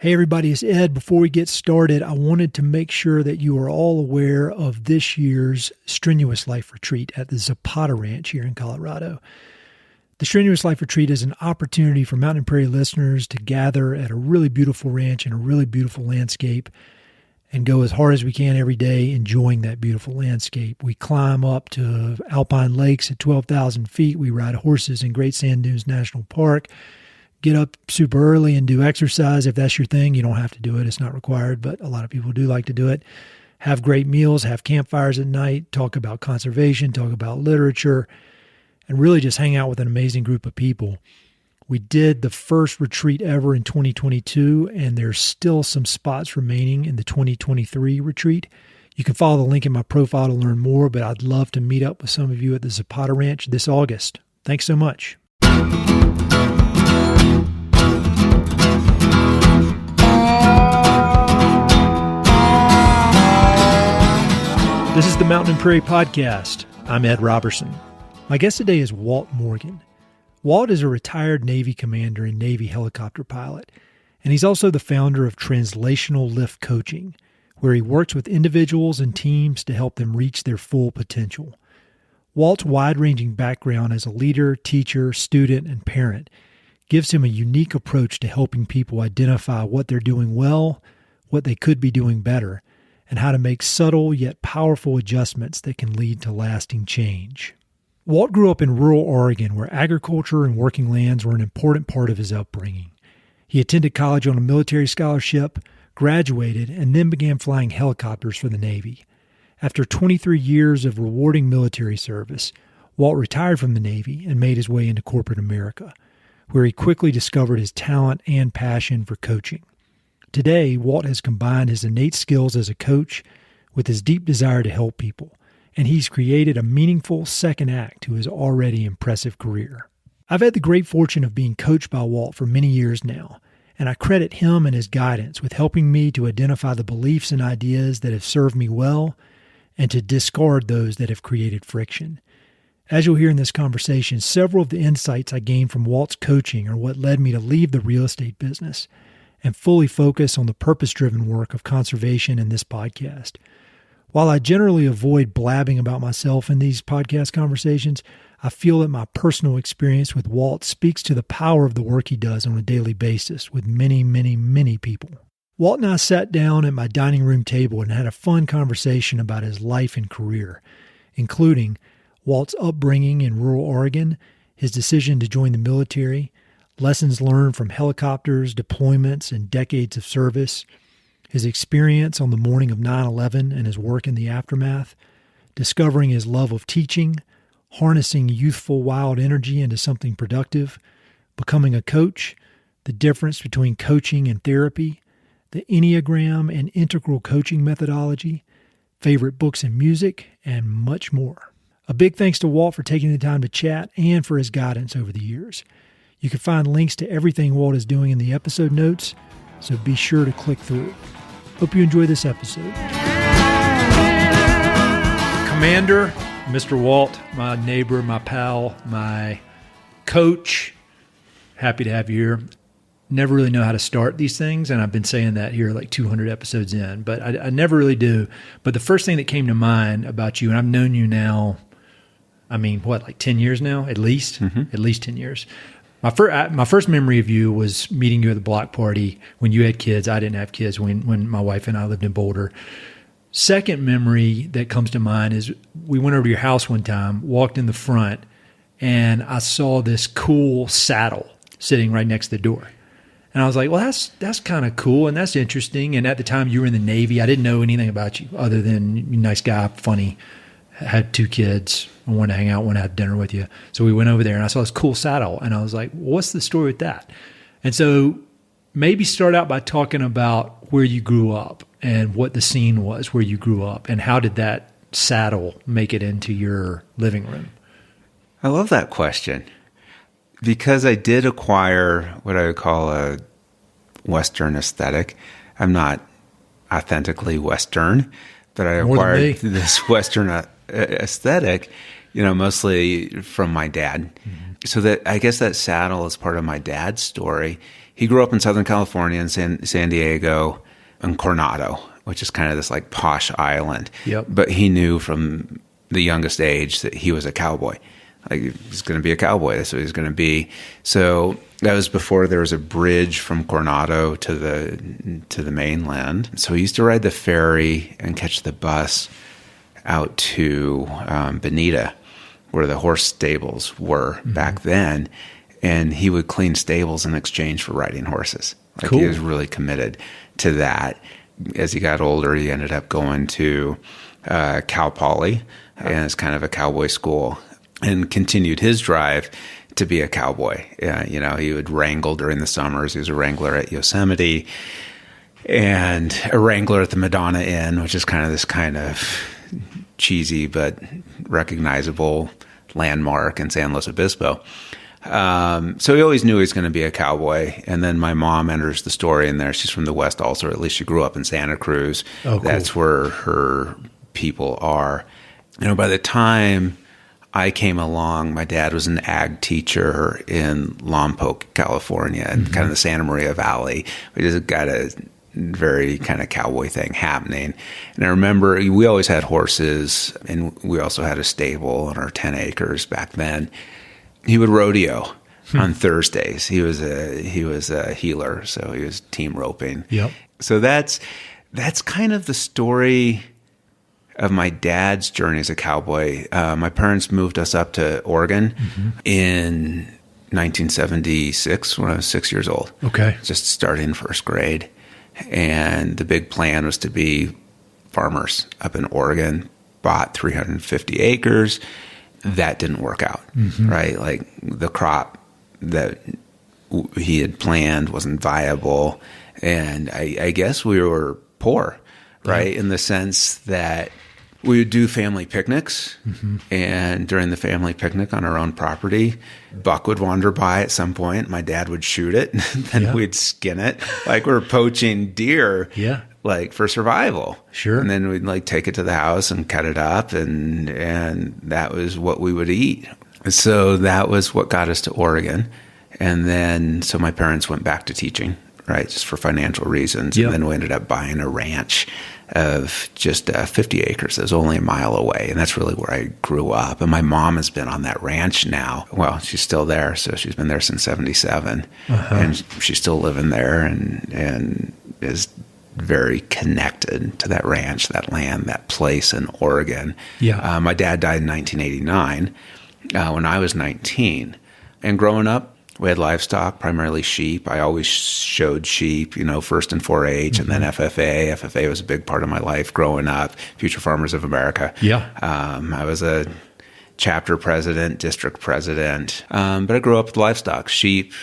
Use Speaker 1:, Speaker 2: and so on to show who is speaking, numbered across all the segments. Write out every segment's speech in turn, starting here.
Speaker 1: Hey everybody, it's Ed. Before we get started, I wanted to make sure that you are all aware of this year's Strenuous Life Retreat at the Zapata Ranch here in Colorado. The Strenuous Life Retreat is an opportunity for Mountain and Prairie listeners to gather at a really beautiful ranch in a really beautiful landscape and go as hard as we can every day enjoying that beautiful landscape. We climb up to alpine lakes at 12,000 feet. We ride horses in Great Sand Dunes National Park. Get up super early and do exercise. If that's your thing, you don't have to do it. It's not required, but a lot of people do like to do it. Have great meals, have campfires at night, talk about conservation, talk about literature, and really just hang out with an amazing group of people. We did the first retreat ever in 2022, and there's still some spots remaining in the 2023 retreat. You can follow the link in my profile to learn more, but I'd love to meet up with some of you at the Zapata Ranch this August. Thanks so much. This is the Mountain and Prairie Podcast. I'm Ed Robertson. My guest today is Walt Morgan. Walt is a retired Navy commander and Navy helicopter pilot, and he's also the founder of Translational Lift Coaching, where he works with individuals and teams to help them reach their full potential. Walt's wide-ranging background as a leader, teacher, student, and parent gives him a unique approach to helping people identify what they're doing well, what they could be doing better, and how to make subtle yet powerful adjustments that can lead to lasting change. Walt grew up in rural Oregon, where agriculture and working lands were an important part of his upbringing. He attended college on a military scholarship, graduated, and then began flying helicopters for the Navy. After 23 years of rewarding military service, Walt retired from the Navy and made his way into corporate America, where he quickly discovered his talent and passion for coaching. Today, Walt has combined his innate skills as a coach with his deep desire to help people, and he's created a meaningful second act to his already impressive career. I've had the great fortune of being coached by Walt for many years now, and I credit him and his guidance with helping me to identify the beliefs and ideas that have served me well and to discard those that have created friction. As you'll hear in this conversation, several of the insights I gained from Walt's coaching are what led me to leave the real estate business and fully focus on the purpose-driven work of conservation in this podcast. While I generally avoid blabbing about myself in these podcast conversations, I feel that my personal experience with Walt speaks to the power of the work he does on a daily basis with many, many, many people. Walt and I sat down at my dining room table and had a fun conversation about his life and career, including Walt's upbringing in rural Oregon, his decision to join the military, lessons learned from helicopters, deployments, and decades of service, his experience on the morning of 9/11 and his work in the aftermath, discovering his love of teaching, harnessing youthful wild energy into something productive, becoming a coach, the difference between coaching and therapy, the Enneagram and integral coaching methodology, favorite books and music, and much more. A big thanks to Walt for taking the time to chat and for his guidance over the years. You can find links to everything Walt is doing in the episode notes, so be sure to click through. Hope you enjoy this episode. Commander, Mr. Walt, my neighbor, my pal, my coach, happy to have you here. Never really know how to start these things, and I've been saying that here like 200 episodes in, but I never really do. But the first thing that came to mind about you, and I've known you now, like 10 years now, at least? At least 10 years. My first memory of you was meeting you at the block party when you had kids. I didn't have kids when my wife and I lived in Boulder. Second memory that comes to mind is we went over to your house one time, walked in the front, and I saw this cool saddle sitting right next to the door. And I was like, well, that's kind of cool and that's interesting. And at the time you were in the Navy. I didn't know anything about you other than you're a nice guy, funny, had 2 kids. I wanted to hang out, wanted to have dinner with you. So we went over there and I saw this cool saddle and I was like, what's the story with that? And so maybe start out by talking about where you grew up and what the scene was where you grew up and how did that saddle make it into your living room?
Speaker 2: I love that question because I did acquire what I would call a Western aesthetic. I'm not authentically Western, but I acquired this Western aesthetic, mostly from my dad. Mm-hmm. So that I guess that saddle is part of my dad's story. he grew up in Southern California in San Diego and Coronado, which is kind of this like posh island.
Speaker 1: Yep.
Speaker 2: But he knew from the youngest age that he was a cowboy. Like, he's going to be a cowboy. That's what he's going to be. So that was before there was a bridge from Coronado to the mainland. So he used to ride the ferry and catch the bus out to Bonita, where the horse stables were back then. And he would clean stables in exchange for riding horses. Like,
Speaker 1: cool.
Speaker 2: He was really committed to that. As he got older, he ended up going to Cal Poly, and it's kind of a cowboy school, and continued his drive to be a cowboy. He would wrangle during the summers. He was a wrangler at Yosemite and a wrangler at the Madonna Inn, which is kind of this kind of cheesy but recognizable landmark in San Luis Obispo. So he always knew he was going to be a cowboy. And then my mom enters the story in there. She's from the West also, or at least she grew up in Santa Cruz.
Speaker 1: Oh, cool.
Speaker 2: That's where her people are. By the time I came along, my dad was an ag teacher in Lompoc, California, and kind of the Santa Maria Valley. We just got a very kind of cowboy thing happening. And I remember we always had horses, and we also had a stable on our 10 acres back then. He would rodeo on Thursdays. He was a healer, so he was team roping.
Speaker 1: Yep.
Speaker 2: So that's kind of the story of my dad's journey as a cowboy. My parents moved us up to Oregon in 1976 when I was 6 years old.
Speaker 1: Okay.
Speaker 2: Just starting first grade. And the big plan was to be farmers up in Oregon, bought 350 acres. That didn't work out, right? Like, the crop that he had planned wasn't viable. And I guess we were poor, right? In the sense that we would do family picnics, and during the family picnic on our own property, buck would wander by at some point. My dad would shoot it, and then we'd skin it like we're poaching deer, like for survival.
Speaker 1: Sure.
Speaker 2: And then we'd like take it to the house and cut it up, and that was what we would eat. So that was what got us to Oregon. And then, so my parents went back to teaching, right, just for financial reasons. And then we ended up buying a ranch of just 50 acres that was only a mile away. And that's really where I grew up. And my mom has been on that ranch now. Well, she's still there. So she's been there since 1977. And she's still living there and is very connected to that ranch, that land, that place in Oregon. My dad died in 1989 when I was 19. And growing up, we had livestock, primarily sheep. I always showed sheep, first in 4-H and then FFA. FFA was a big part of my life growing up, Future Farmers of America. I was a chapter president, district president. But I grew up with livestock, sheep,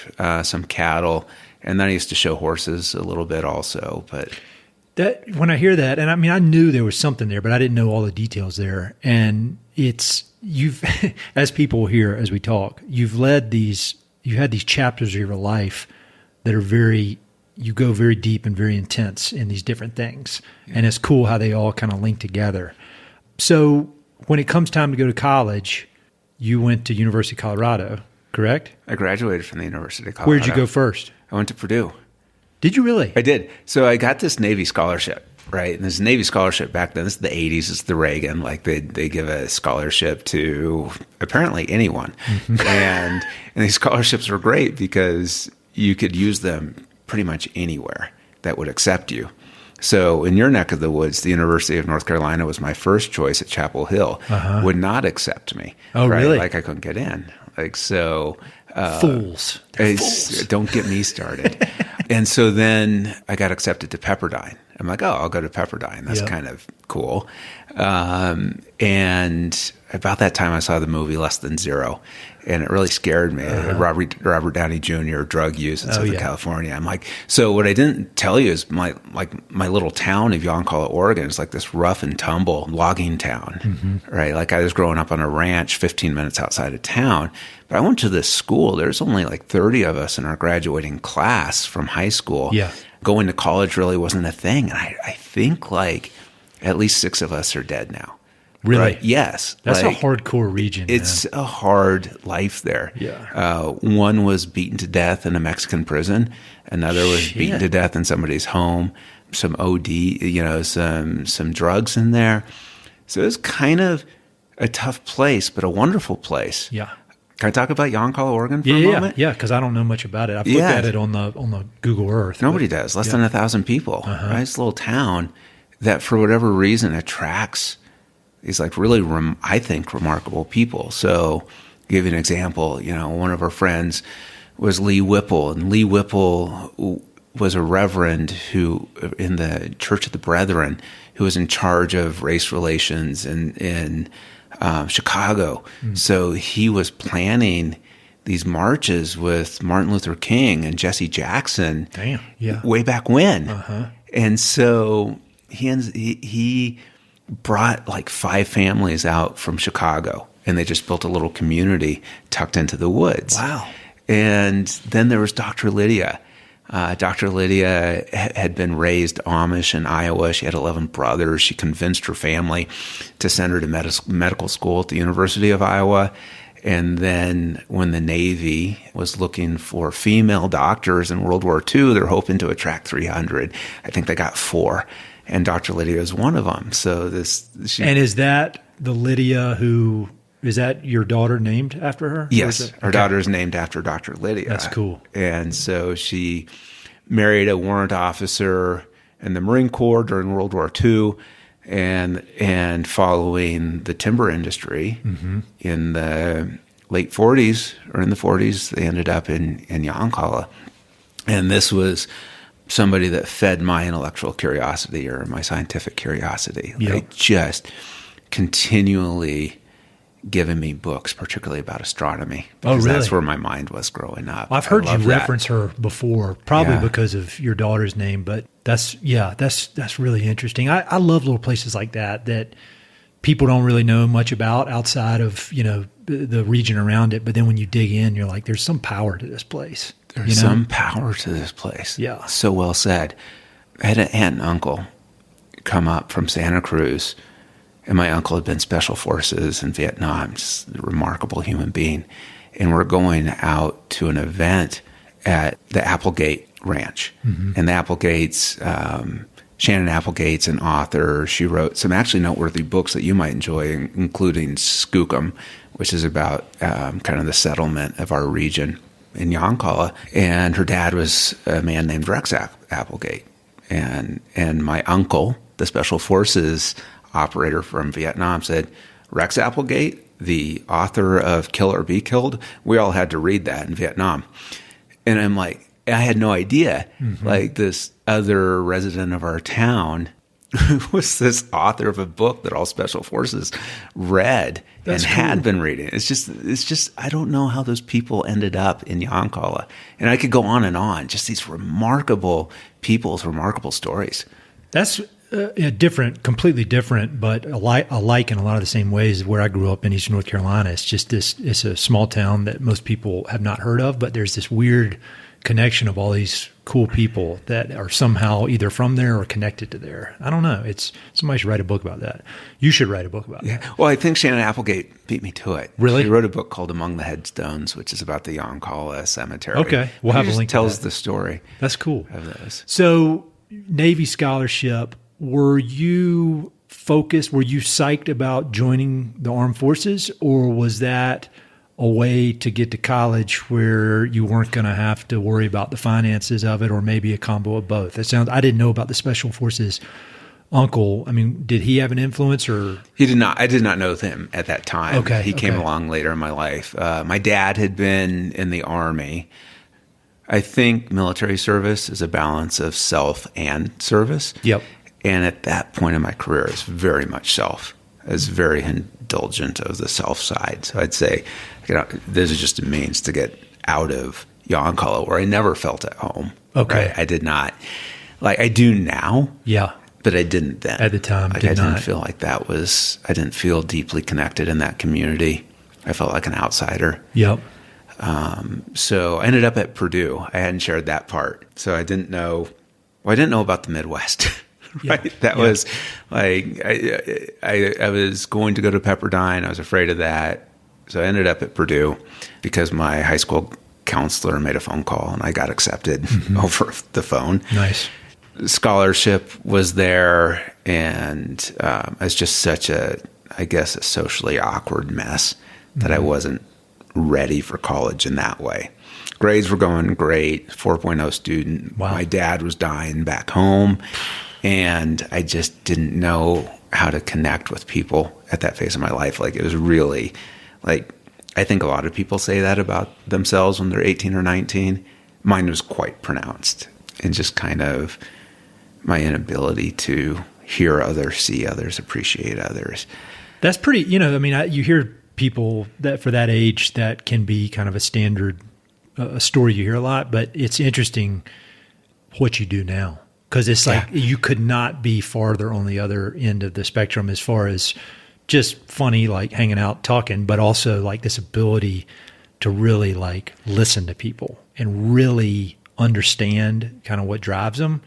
Speaker 2: some cattle, and then I used to show horses a little bit also. But
Speaker 1: that, when I hear that, and I mean, I knew there was something there, but I didn't know all the details there. And you've, as people hear, as we talk, you had these chapters of your life that are you go very deep and very intense in these different things. And it's cool how they all kind of link together. So when it comes time to go to college, you went to University of Colorado, correct?
Speaker 2: I graduated from the University of Colorado.
Speaker 1: Where did you go first?
Speaker 2: I went to Purdue.
Speaker 1: Did you really?
Speaker 2: I did. So I got this Navy scholarship. Right. And this Navy scholarship back then, this is the 80s, it's the Reagan, like they give a scholarship to apparently anyone. And these scholarships were great because you could use them pretty much anywhere that would accept you. So in your neck of the woods, the University of North Carolina was my first choice at Chapel Hill, would not accept me.
Speaker 1: Oh,
Speaker 2: right?
Speaker 1: Really?
Speaker 2: Like I couldn't get in. Like, so.
Speaker 1: Fools. Fools.
Speaker 2: Don't get me started. And so then I got accepted to Pepperdine. I'm like, I'll go to Pepperdine. That's kind of cool. And about that time, I saw the movie Less Than Zero, and it really scared me. Robert Downey Jr., drug use in Southern California. I'm like, so what I didn't tell you is my little town of Yoncalla, Oregon is like this rough and tumble logging town, right? Like I was growing up on a ranch 15 minutes outside of town, but I went to this school. There's only like 30 of us in our graduating class from high school. Going to college really wasn't a thing. And I think like at least 6 of us are dead now.
Speaker 1: Really?
Speaker 2: Right? Yes.
Speaker 1: That's a hardcore region.
Speaker 2: It's a hard life there.
Speaker 1: Yeah.
Speaker 2: One was beaten to death in a Mexican prison. Another was beaten to death in somebody's home. Some OD, some drugs in there. So it was kind of a tough place, but a wonderful place.
Speaker 1: Yeah.
Speaker 2: Can I talk about Yoncalla, Oregon for a moment?
Speaker 1: Yeah, because I don't know much about it. I've looked at it on the Google Earth.
Speaker 2: Nobody does. Less than 1,000 people. Right? It's a little town that, for whatever reason, attracts these really, I think, remarkable people. So, give you an example. One of our friends was Lee Whipple, and Lee Whipple was a reverend who, in the Church of the Brethren, who was in charge of race relations in Chicago. So he was planning these marches with Martin Luther King and Jesse Jackson.
Speaker 1: Damn, yeah.
Speaker 2: Way back when. And so he brought 5 families out from Chicago, and they just built a little community tucked into the woods.
Speaker 1: Wow.
Speaker 2: And then there was Dr. Lydia. Dr. Lydia had been raised Amish in Iowa. She had 11 brothers. She convinced her family to send her to medical school at the University of Iowa. And then when the Navy was looking for female doctors in World War II, they're hoping to attract 300. I think they got 4. And Dr. Lydia is one of them. So
Speaker 1: and is that the Lydia who... Is that your daughter named after her?
Speaker 2: Yes. Her daughter is named after Dr. Lydia.
Speaker 1: That's cool.
Speaker 2: And so she married a warrant officer in the Marine Corps during World War II, and following the timber industry in the late 40s, or in the 40s, they ended up in Yoncalla. And this was somebody that fed my intellectual curiosity, or my scientific curiosity.
Speaker 1: Yep.
Speaker 2: Just continually given me books, particularly about astronomy. Because
Speaker 1: really?
Speaker 2: That's where my mind was growing up.
Speaker 1: I've heard you reference her before, probably because of your daughter's name, but that's really interesting. I love little places like that people don't really know much about outside of, the region around it. But then when you dig in, you're like, there's some power to this place.
Speaker 2: There's some power to this place.
Speaker 1: Yeah.
Speaker 2: So well said. I had an aunt and uncle come up from Santa Cruz. And my uncle had been Special Forces in Vietnam, just a remarkable human being. And we're going out to an event at the Applegate Ranch. And the Applegates, Shannon Applegate's an author. She wrote some actually noteworthy books that you might enjoy, including Skookum, which is about kind of the settlement of our region in Yoncalla. And her dad was a man named Rex Applegate. And my uncle, the Special Forces operator from Vietnam, said, Rex Applegate, the author of Kill or Be Killed, we all had to read that in Vietnam. And I'm like, I had no idea. This other resident of our town was this author of a book that all Special Forces read and had been reading. It's just, I don't know how those people ended up in Yoncalla. And I could go on, just these remarkable people's remarkable stories.
Speaker 1: That's completely different, but alike in a lot of the same ways. Where I grew up in Eastern North Carolina, it's a small town that most people have not heard of, but there's this weird connection of all these cool people that are somehow either from there or connected to there. I don't know. Somebody should write a book about that. You should write a book about that.
Speaker 2: Well, I think Shannon Applegate beat me to it.
Speaker 1: Really?
Speaker 2: She wrote a book called Among the Headstones, which is about the Yoncalla Cemetery.
Speaker 1: Okay. We'll have a link to that.
Speaker 2: Tells the story.
Speaker 1: That's cool.
Speaker 2: Of those.
Speaker 1: So, Navy scholarship, were you psyched about joining the armed forces, or was that a way to get to college where you weren't going to have to worry about the finances of it, or maybe a combo of both? I didn't know about the Special Forces uncle. I mean, did he have an influence, or?
Speaker 2: He did not. I did not know him at that time.
Speaker 1: Okay.
Speaker 2: He came along later in my life. My dad had been in the Army. I think military service is a balance of self and service.
Speaker 1: Yep.
Speaker 2: And at that point in my career, it's very much self. I was very indulgent of the self side. So I'd say, this is just a means to get out of Yoncalla, where I never felt at home.
Speaker 1: Okay.
Speaker 2: Right? I did not. I do now.
Speaker 1: Yeah.
Speaker 2: But I didn't then.
Speaker 1: At the time,
Speaker 2: I didn't feel like I didn't feel deeply connected in that community. I felt like an outsider.
Speaker 1: Yep.
Speaker 2: So I ended up at Purdue. I hadn't shared that part. So I didn't know about the Midwest. right? That was like, I was going to go to Pepperdine. I was afraid of that. So I ended up at Purdue because my high school counselor made a phone call and I got accepted over the phone.
Speaker 1: Nice.
Speaker 2: Scholarship was there, and I was just such a socially awkward mess that I wasn't ready for college in that way. Grades were going great, 4.0 student.
Speaker 1: Wow.
Speaker 2: My dad was dying back home, and I just didn't know how to connect with people at that phase of my life. Like, it was really, like, I think a lot of people say that about themselves when they're 18 or 19. Mine was quite pronounced, and just kind of my inability to hear others, see others, appreciate others.
Speaker 1: That's pretty, you hear people that for that age, that can be kind of a standard a story you hear a lot, but it's interesting what you do now. Because it's like you could not be farther on the other end of the spectrum as far as just funny, like hanging out, talking, but also like this ability to really like listen to people and really understand kind of what drives them.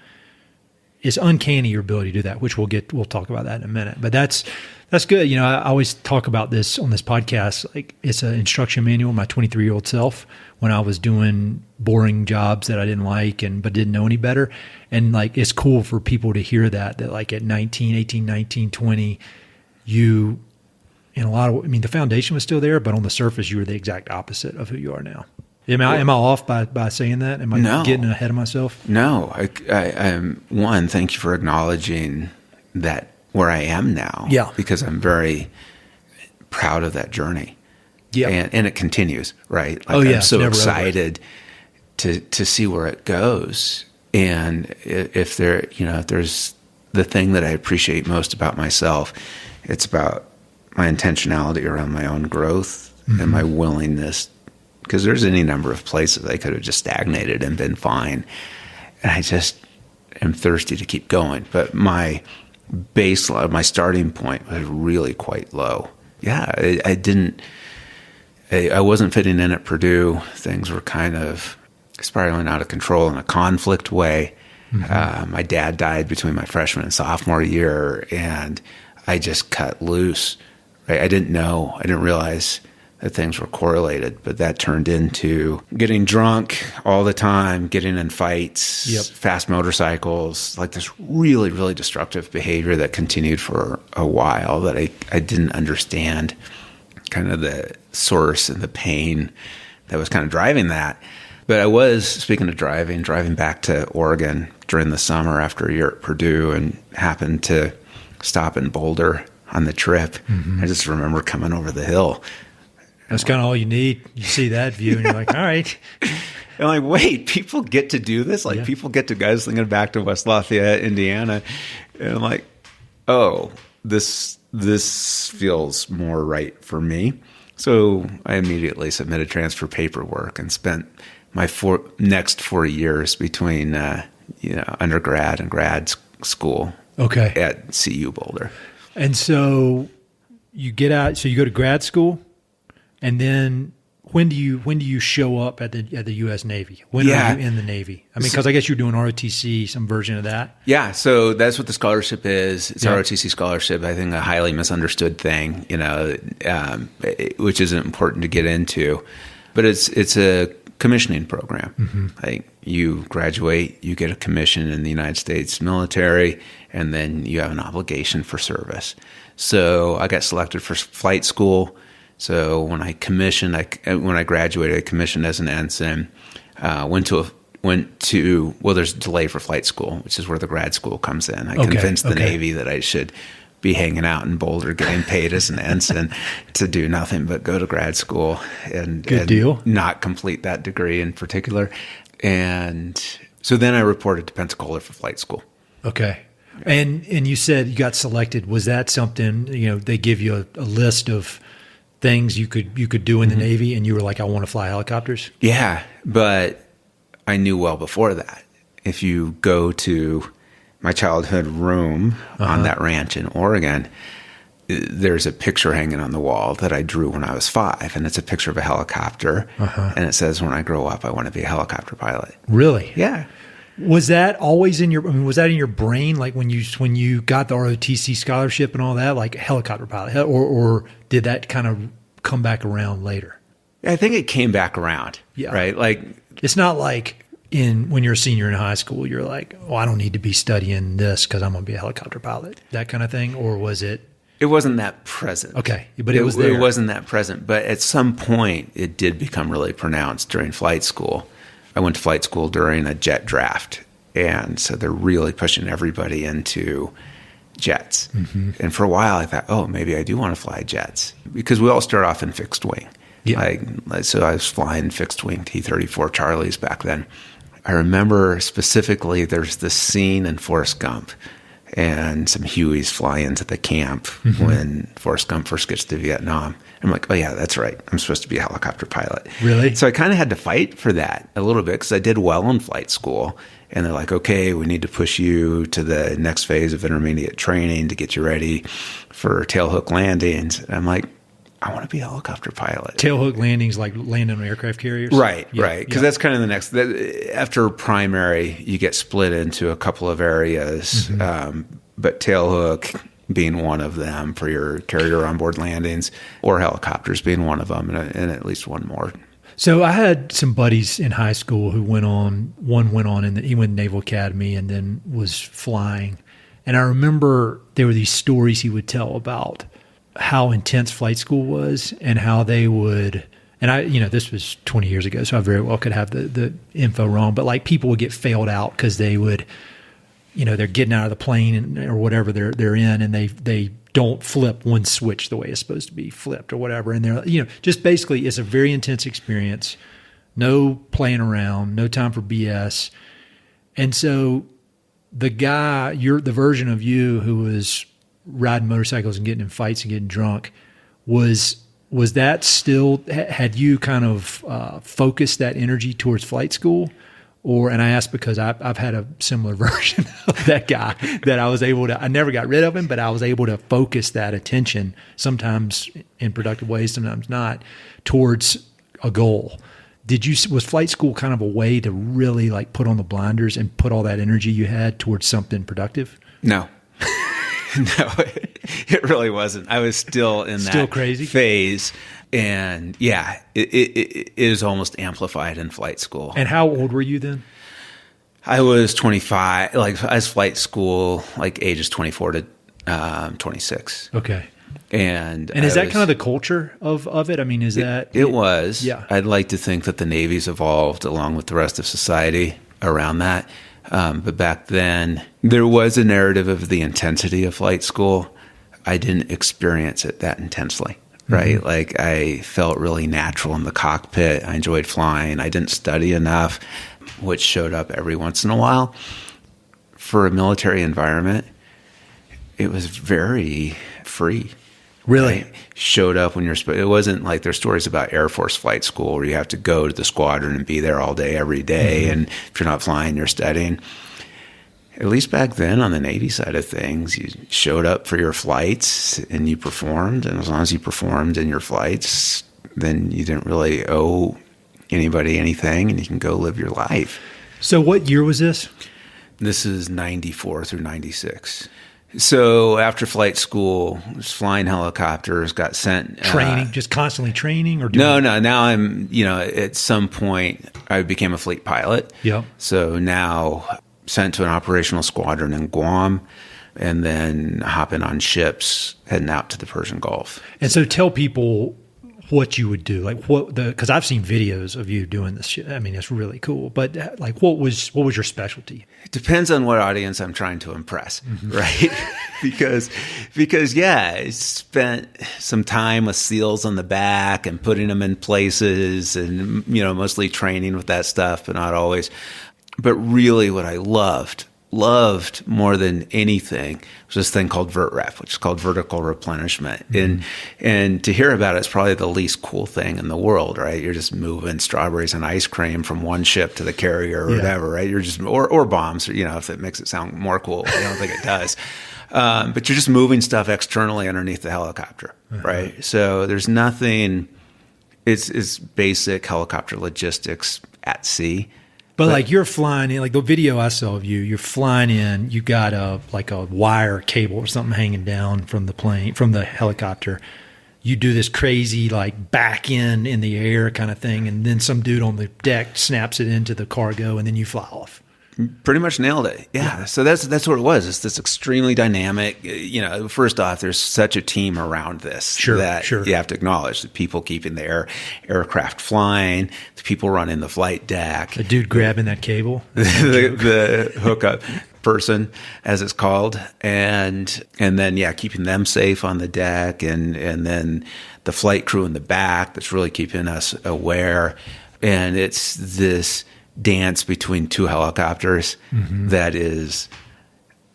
Speaker 1: It's uncanny, your ability to do that, which we'll talk about that in a minute. But that's good. I always talk about this on this podcast. Like, it's an instruction manual, my 23-year-old self, when I was doing boring jobs that I didn't like but didn't know any better. And like, it's cool for people to hear that like at 18, 19, 20, you, in a lot of, the foundation was still there, but on the surface, you were the exact opposite of who you are now. Am I off by saying that? Am I getting ahead of myself?
Speaker 2: No. One, thank you for acknowledging that where I am now.
Speaker 1: Yeah.
Speaker 2: Because I'm very proud of that journey. Yeah. And it continues, right? Like, I'm so excited to see where it goes. And if there's the thing that I appreciate most about myself, it's about my intentionality around my own growth and my willingness. Because there's any number of places I could have just stagnated and been fine. And I just am thirsty to keep going. But my baseline, my starting point was really quite low. Yeah, I wasn't fitting in at Purdue. Things were kind of spiraling out of control in a conflict way. My dad died between my freshman and sophomore year, and I just cut loose. Right? I didn't realize that things were correlated, but that turned into getting drunk all the time, getting in fights, fast motorcycles, like this really, really destructive behavior that continued for a while that I didn't understand kind of the source and the pain that was kind of driving that. But I was, speaking of driving back to Oregon during the summer after a year at Purdue, and happened to stop in Boulder on the trip. I just remember coming over the hill.
Speaker 1: That's kind of all you need. You see that view, and you're like, all right.
Speaker 2: I'm like, wait, people get to do this? Like, people get to guys thinking back to West Lafayette, Indiana. And I'm like, oh, this feels more right for me. So I immediately submitted transfer paperwork and spent my next 4 years between undergrad and grad school at CU Boulder.
Speaker 1: And so you get out, so you go to grad school. And then when do you show up at the U.S. Navy? When are you in the Navy? Because I guess you're doing ROTC, some version of that. Yeah,
Speaker 2: so that's what the scholarship is. It's ROTC scholarship. I think a highly misunderstood thing, which isn't important to get into. But it's a commissioning program. Like, you graduate, you get a commission in the United States military, and then you have an obligation for service. So I got selected for flight school. So when I graduated, I commissioned as an ensign. Went to there's a delay for flight school, which is where the grad school comes in. I convinced the Navy that I should be hanging out in Boulder, getting paid as an ensign to do nothing but go to grad school and not complete that degree in particular. And so then I reported to Pensacola for flight school.
Speaker 1: Okay. And you said you got selected. Was that something, they give you a list of things you could do in the Navy, and you were like, I want to fly helicopters?
Speaker 2: Yeah, but I knew well before that. If you go to my childhood room on that ranch in Oregon, there's a picture hanging on the wall that I drew when I was 5, and it's a picture of a helicopter, and it says, when I grow up, I want to be a helicopter pilot.
Speaker 1: Really?
Speaker 2: Yeah.
Speaker 1: Was that always in your? I mean, was that in your brain? Like when you got the ROTC scholarship and all that, like helicopter pilot, or did that kind of come back around later?
Speaker 2: I think it came back around.
Speaker 1: Yeah.
Speaker 2: Right. Like
Speaker 1: it's not like when you're a senior in high school, you're like, oh, I don't need to be studying this because I'm going to be a helicopter pilot, that kind of thing, or was it?
Speaker 2: It wasn't that present.
Speaker 1: Okay, but it was there.
Speaker 2: It wasn't that present, but at some point, it did become really pronounced during flight school. I went to flight school during a jet draft, and so they're really pushing everybody into jets. Mm-hmm. And for a while, I thought, oh, maybe I do want to fly jets, because we all start off in fixed wing. Yeah. So I was flying fixed wing T-34 Charlies back then. I remember specifically there's this scene in Forrest Gump, and some Hueys fly into the camp when Forrest Gump first gets to Vietnam. I'm like, oh yeah, that's right. I'm supposed to be a helicopter pilot.
Speaker 1: Really?
Speaker 2: So I kind of had to fight for that a little bit because I did well in flight school. And they're like, okay, we need to push you to the next phase of intermediate training to get you ready for tailhook landings. And I'm like, I want to be a helicopter pilot.
Speaker 1: Tailhook landings, like landing on aircraft carriers?
Speaker 2: Right, yeah, right. Because that's kind of the next. After primary, you get split into a couple of areas, but tailhook being one of them for your carrier onboard landings, or helicopters being one of them, and at least one more.
Speaker 1: So I had some buddies in high school who went on. One went on, and he went to Naval Academy and then was flying. And I remember there were these stories he would tell about how intense flight school was and how they would, and this was 20 years ago, so I very well could have the info wrong, but like people would get failed out because they would, they're getting out of the plane or whatever they're in, and they don't flip one switch the way it's supposed to be flipped or whatever. And they're, just basically it's a very intense experience, no playing around, no time for BS. And so the guy, the version of you who was riding motorcycles and getting in fights and getting drunk, was that still, had you kind of focused that energy towards flight school? And I asked because I've had a similar version of that guy that I never got rid of him, but I was able to focus that attention, sometimes in productive ways, sometimes not, towards a goal. Was flight school kind of a way to really like put on the blinders and put all that energy you had towards something productive?
Speaker 2: No. No, it really wasn't. I was still in that
Speaker 1: crazy
Speaker 2: phase. And yeah, it is almost amplified in flight school.
Speaker 1: And how old were you then?
Speaker 2: I was 25, like I was flight school, like ages 24 to 26.
Speaker 1: Okay.
Speaker 2: And
Speaker 1: is that kind of the culture of it? I mean,
Speaker 2: it was.
Speaker 1: Yeah.
Speaker 2: I'd like to think that the Navy's evolved along with the rest of society around that. But back then, there was a narrative of the intensity of flight school. I didn't experience it that intensely, right? Mm-hmm. Like I felt really natural in the cockpit. I enjoyed flying. I didn't study enough, which showed up every once in a while. For a military environment, it was very free.
Speaker 1: Really?
Speaker 2: Right? Showed up when it wasn't like there's stories about Air Force flight school where you have to go to the squadron and be there all day, every day. Mm-hmm. And if you're not flying, you're studying. At least back then on the Navy side of things, you showed up for your flights and you performed. And as long as you performed in your flights, then you didn't really owe anybody anything and you can go live your life.
Speaker 1: So what year was this?
Speaker 2: This is 94 through 96. So after flight school, was flying helicopters, got sent.
Speaker 1: Training, just constantly training? Or
Speaker 2: No. Now I'm, at some point I became a fleet pilot.
Speaker 1: Yeah.
Speaker 2: So now sent to an operational squadron in Guam and then hopping on ships, heading out to the Persian Gulf.
Speaker 1: And so tell people what you would do, like because I've seen videos of you doing this shit. I mean, it's really cool. But like, what was your specialty?
Speaker 2: It depends on what audience I'm trying to impress, right? because yeah, I spent some time with SEALs on the back and putting them in places, and mostly training with that stuff, but not always. But really, what I loved more than anything was this thing called VertRep, which is called vertical replenishment. Mm-hmm. And to hear about it is probably the least cool thing in the world, right? You're just moving strawberries and ice cream from one ship to the carrier or whatever, right? You're just, or bombs, if it makes it sound more cool. I don't think it does. But you're just moving stuff externally underneath the helicopter, right? So there's nothing, it's basic helicopter logistics at sea.
Speaker 1: But like you're flying in, like the video I saw of you, you're flying in, you got a wire cable or something hanging down from the plane, from the helicopter. You do this crazy like back in the air kind of thing, and then some dude on the deck snaps it into the cargo, and then you fly off.
Speaker 2: Pretty much nailed it. Yeah. So that's what it was. It's this extremely dynamic, first off, there's such a team around this that you have to acknowledge the people keeping the aircraft flying, the people running the flight deck.
Speaker 1: The dude grabbing that cable.
Speaker 2: the hookup person, as it's called. And then, keeping them safe on the deck. And then the flight crew in the back that's really keeping us aware. And it's this dance between two helicopters that is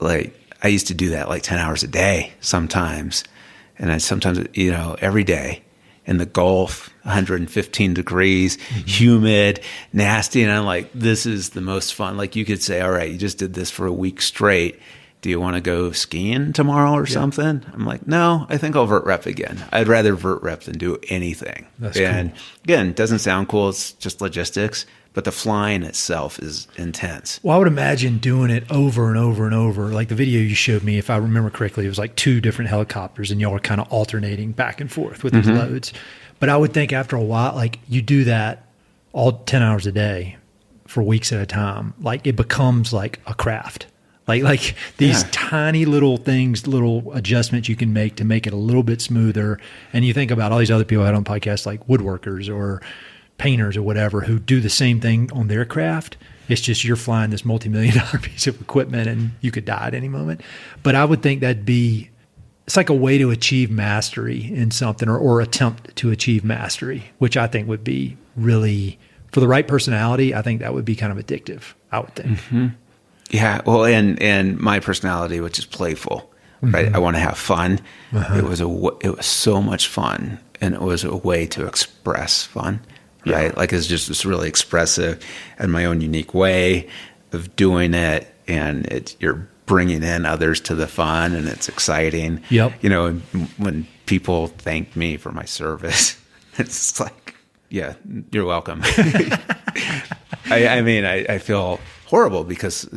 Speaker 2: like, I used to do that like 10 hours a day sometimes. And I sometimes, every day in the Gulf, 115 degrees, humid, nasty. And I'm like, this is the most fun. Like you could say, all right, you just did this for a week straight. Do you want to go skiing tomorrow or something? I'm like, no, I think I'll vert rep again. I'd rather vert rep than do anything.
Speaker 1: That's
Speaker 2: and
Speaker 1: cool.
Speaker 2: Again, it doesn't sound cool. It's just logistics. But the flying itself is intense.
Speaker 1: Well, I would imagine doing it over and over and over. Like the video you showed me, if I remember correctly, it was like 2 different helicopters and y'all were kind of alternating back and forth with these loads. But I would think after a while, like you do that all 10 hours a day for weeks at a time, like it becomes like a craft. Like these tiny little things, little adjustments you can make to make it a little bit smoother. And you think about all these other people I had on podcasts like woodworkers or painters or whatever who do the same thing on their craft. It's just you're flying this multi-million-dollar piece of equipment and you could die at any moment. But I would think it's like a way to achieve mastery in something or attempt to achieve mastery, which I think would be really, for the right personality, I think that would be kind of addictive, I would think.
Speaker 2: Mm-hmm. Yeah. Well, and my personality, which is playful, right? I want to have fun. It was so much fun, and it was a way to express fun. Right. Like it's just this really expressive and my own unique way of doing it. And you're bringing in others to the fun and it's exciting.
Speaker 1: Yep.
Speaker 2: When people thank me for my service, it's like, yeah, you're welcome. I feel horrible because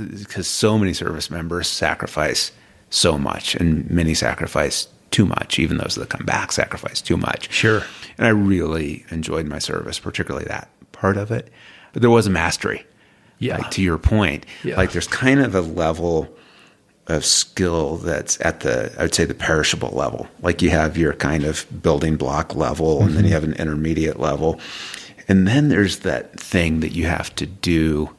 Speaker 2: so many service members sacrifice so much and many sacrifice too much. Even those that come back sacrifice too much.
Speaker 1: Sure.
Speaker 2: And I really enjoyed my service, particularly that part of it. But there was a mastery. Yeah. Like, to your point, like there's kind of a level of skill that's at I would say the perishable level. Like you have your kind of building block level and then you have an intermediate level. And then there's that thing that you have to do.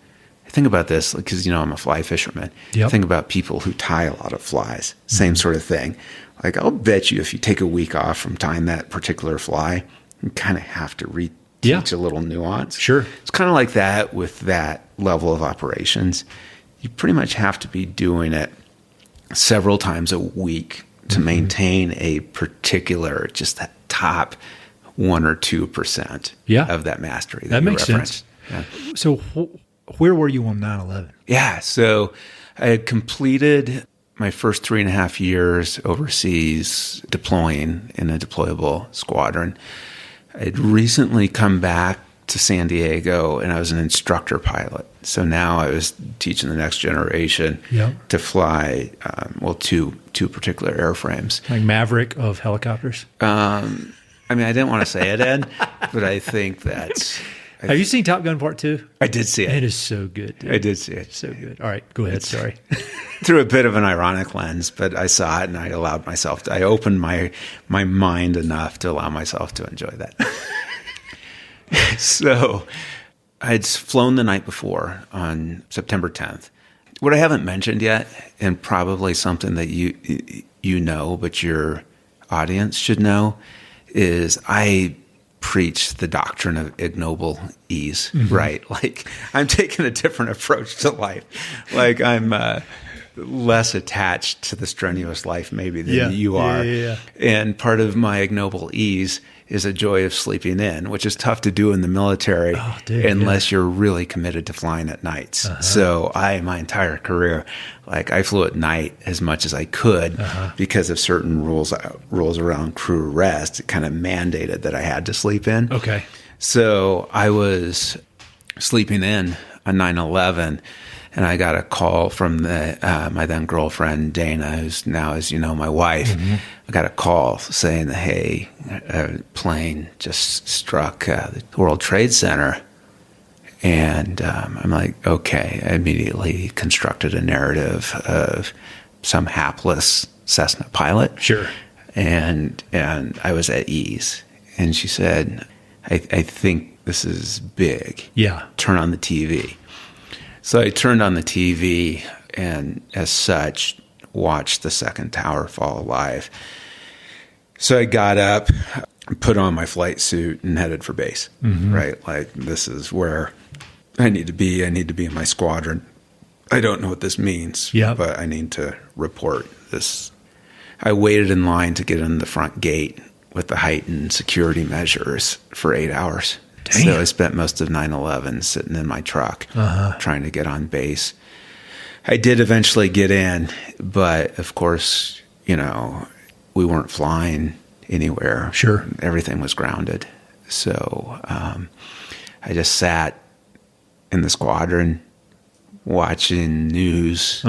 Speaker 2: Think about this, because, I'm a fly fisherman. Yep. Think about people who tie a lot of flies. Same sort of thing. Like, I'll bet you if you take a week off from tying that particular fly, you kind of have to reteach a little nuance.
Speaker 1: Sure.
Speaker 2: It's kind of like that with that level of operations. You pretty much have to be doing it several times a week to maintain a particular, just that top 1 or 2% of that mastery.
Speaker 1: That makes sense. Yeah. So where were you on 9/11?
Speaker 2: Yeah. So I had completed my first 3.5 years overseas deploying in a deployable squadron. I'd recently come back to San Diego and I was an instructor pilot. So now I was teaching the next generation to fly, two particular airframes.
Speaker 1: Like Maverick of helicopters?
Speaker 2: I didn't want to say it, Ed, but I think that's...
Speaker 1: Have you seen Top Gun Part 2?
Speaker 2: I did see it.
Speaker 1: It is so good, dude.
Speaker 2: I did see it.
Speaker 1: So good. All right, go ahead. Sorry.
Speaker 2: Through a bit of an ironic lens, but I saw it and I opened my mind enough to allow myself to enjoy that. So I'd flown the night before on September 10th. What I haven't mentioned yet, and probably something that you know, but your audience should know, is I preach the doctrine of ignoble ease, right? Like I'm taking a different approach to life. Like I'm less attached to the strenuous life maybe than you are. And part of my ignoble ease is a joy of sleeping in, which is tough to do in the military unless you're really committed to flying at nights. So my entire career, like I flew at night as much as I could because of certain rules around crew rest. It kind of mandated that I had to sleep in.
Speaker 1: Okay.
Speaker 2: So I was sleeping in on 9/11, and I got a call from my then girlfriend Dana, who's now, as you know, my wife. I got a call saying that, hey, a plane just struck the World Trade Center. And I'm like, okay. I immediately constructed a narrative of some hapless Cessna pilot.
Speaker 1: Sure.
Speaker 2: And I was at ease. And she said, I think this is big.
Speaker 1: Yeah.
Speaker 2: Turn on the TV. So I turned on the TV and, as such, watched the second tower fall live. So I got up, put on my flight suit, and headed for base. Right? Like, this is where I need to be. I need to be in my squadron. I don't know what this means, but I need to report this. I waited in line to get in the front gate with the heightened security measures for 8 hours. Damn. So I spent most of 9/11 sitting in my truck trying to get on base. I did eventually get in, but of course, we weren't flying anywhere.
Speaker 1: Sure.
Speaker 2: Everything was grounded. So I just sat in the squadron watching news,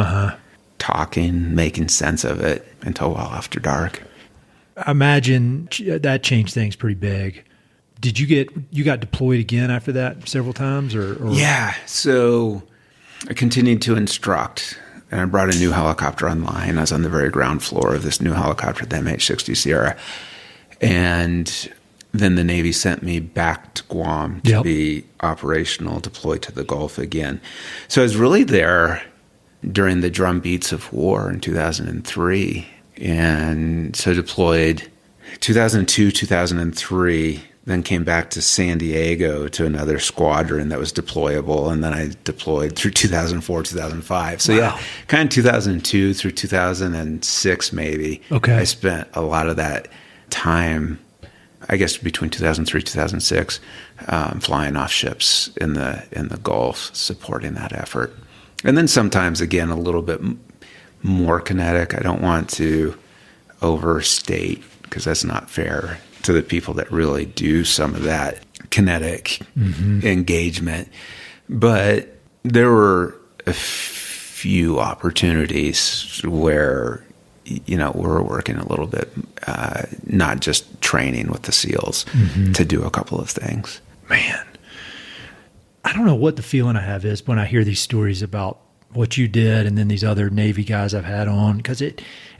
Speaker 2: talking, making sense of it until well after dark.
Speaker 1: I imagine that changed things pretty big. Did you got deployed again after that several times or?
Speaker 2: Yeah. So I continued to instruct, and I brought a new helicopter online. I was on the very ground floor of this new helicopter, the MH-60 Sierra. And then the Navy sent me back to Guam to be operational, deployed to the Gulf again. So I was really there during the drumbeats of war in 2003. And so deployed 2002, 2003, then came back to San Diego to another squadron that was deployable. And then I deployed through 2004, 2005. So kind of 2002 through 2006, maybe.
Speaker 1: Okay.
Speaker 2: I spent a lot of that time, I guess between 2003, 2006, flying off ships in the Gulf, supporting that effort. And then sometimes, again, a little bit more kinetic. I don't want to overstate, because that's not fair to the people that really do some of that kinetic engagement. But there were a few opportunities where, we're working a little bit, not just training with the SEALs, to do a couple of things.
Speaker 1: Man, I don't know what the feeling I have is when I hear these stories about what you did and then these other Navy guys I've had on,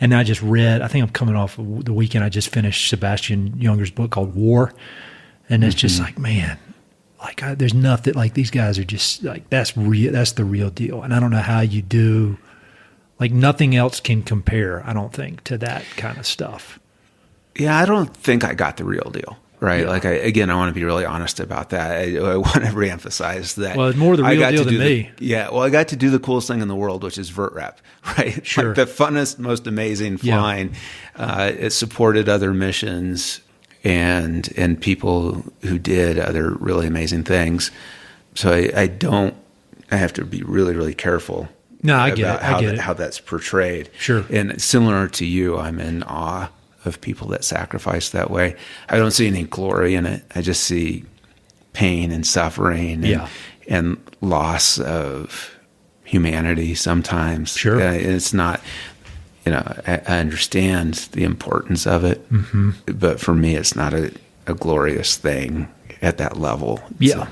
Speaker 1: and I just read, I think I'm coming off of the weekend, I just finished Sebastian Junger's book called War. And it's just like, man, there's nothing, like, these guys are just like, that's the real deal. And I don't know how you do, like, nothing else can compare, I don't think, to that kind of stuff.
Speaker 2: Yeah, I don't think I got the real deal. Right.
Speaker 1: Yeah.
Speaker 2: Like, I want to be really honest about that. I want to reemphasize that.
Speaker 1: Well, it's more the real deal than me.
Speaker 2: I got to do the coolest thing in the world, which is vert rep, right?
Speaker 1: Sure.
Speaker 2: Like the funnest, most amazing flying. Yeah. It supported other missions and people who did other really amazing things. So I have to be really, really careful.
Speaker 1: No, I get it.
Speaker 2: How that's portrayed.
Speaker 1: Sure.
Speaker 2: And similar to you, I'm in awe of people that sacrifice that way. I don't see any glory in it. I just see pain and suffering and loss of humanity sometimes.
Speaker 1: Sure.
Speaker 2: It's not, I understand the importance of it, but for me, it's not a glorious thing at that level.
Speaker 1: Yeah. So,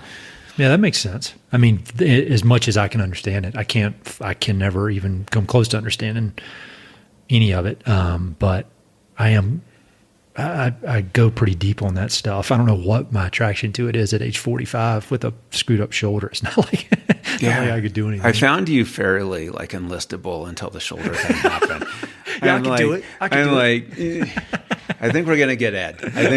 Speaker 1: yeah, that makes sense. I mean, as much as I can understand it, I can never even come close to understanding any of it. But I go pretty deep on that stuff. I don't know what my attraction to it is at age 45 with a screwed up shoulder. It's not like, I could do anything.
Speaker 2: I found you fairly enlistable until the shoulder thing happened.
Speaker 1: I can do it.
Speaker 2: I think we're going to get Ed. I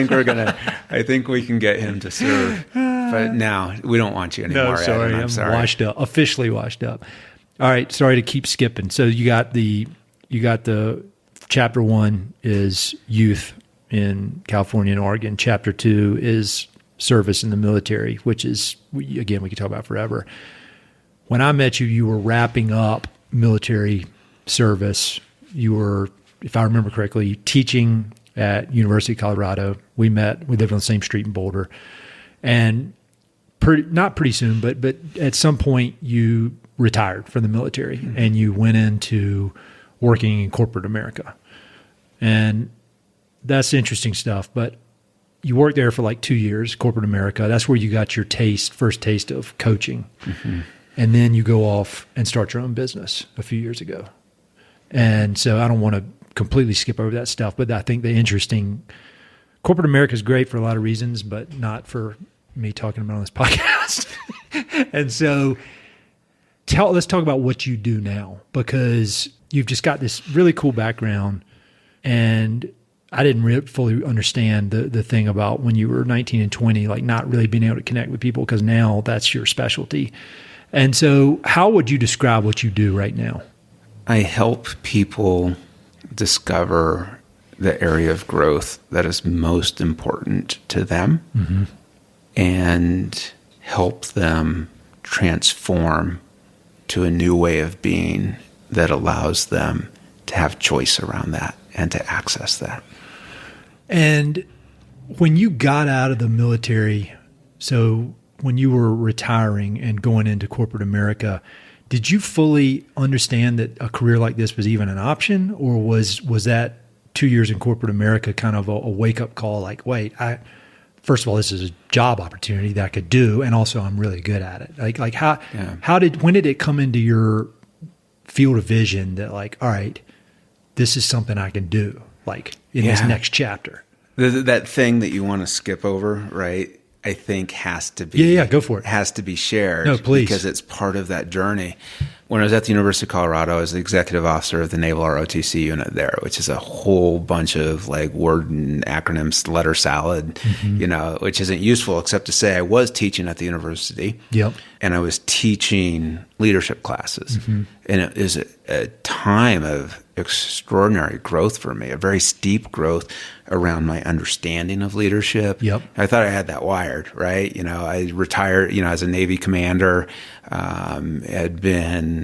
Speaker 2: think we can get him to serve. But now we don't want you anymore.
Speaker 1: No, sorry.
Speaker 2: Ed, I'm sorry.
Speaker 1: Washed up, officially washed up. All right. Sorry to keep skipping. So you got the Chapter 1 is youth in California and Oregon. Chapter 2 is service in the military, which is, again, we could talk about forever. When I met you, you were wrapping up military service. You were, if I remember correctly, teaching at University of Colorado. We lived on the same street in Boulder. And not pretty soon, but at some point you retired from the military and you went into working in corporate America. And that's interesting stuff. But you worked there for like 2 years, corporate America. That's where you got your first taste of coaching. And then you go off and start your own business a few years ago. And so I don't want to completely skip over that stuff, but I think corporate America is great for a lot of reasons, but not for me talking about on this podcast. And so let's talk about what you do now, because you've just got this really cool background, and I didn't fully understand the thing about when you were 19 and 20, like not really being able to connect with people, because now that's your specialty. And so how would you describe what you do right now?
Speaker 2: I help people discover the area of growth that is most important to them and help them transform to a new way of being that allows them to have choice around that and to access that.
Speaker 1: And when you got out of the military, so when you were retiring and going into corporate America, did you fully understand that a career like this was even an option, or was that 2 years in corporate America kind of a wake-up call, like, wait, first of all, this is a job opportunity that I could do, and also I'm really good at it. Like when did it come into your field of vision that, like, all right, this is something I can do, like in this next chapter?
Speaker 2: That thing that you want to skip over, right? I think has to be
Speaker 1: go for it.
Speaker 2: Has to be shared.
Speaker 1: No, please,
Speaker 2: because it's part of that journey. When I was at the University of Colorado, I was the executive officer of the Naval ROTC unit there, which is a whole bunch of like word and acronyms, letter salad, which isn't useful except to say I was teaching at the university.
Speaker 1: Yep.
Speaker 2: And I was teaching leadership classes. And it was a time of extraordinary growth for me, a very steep growth around my understanding of leadership.
Speaker 1: Yep.
Speaker 2: I thought I had that wired, right? I retired, as a Navy commander, had been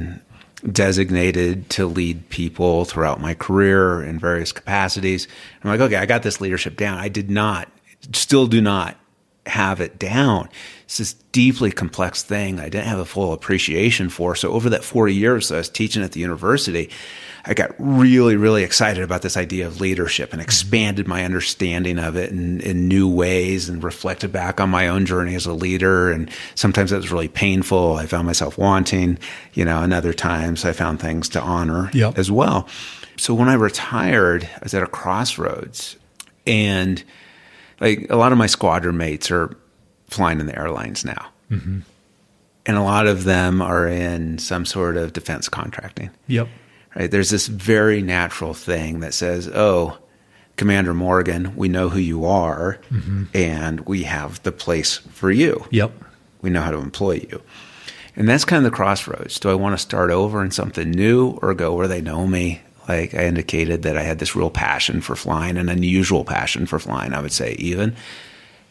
Speaker 2: designated to lead people throughout my career in various capacities. I'm like, okay, I got this leadership down. I still do not have it down. It's this deeply complex thing I didn't have a full appreciation for. So over that 4 years that I was teaching at the university, I got really, really excited about this idea of leadership and expanded my understanding of it in new ways and reflected back on my own journey as a leader. And sometimes it was really painful. I found myself wanting, and other times I found things to honor as well. So when I retired, I was at a crossroads, and like a lot of my squadron mates are flying in the airlines now. And a lot of them are in some sort of defense contracting. Yep. Right? There's this very natural thing that says, oh, Commander Morgan, we know who you are, and we have the place for you. Yep. We know how to employ you. And that's kind of the crossroads. Do I want to start over in something new or go where they know me? Like I indicated that I had this real passion for flying, an unusual passion for flying, I would say even.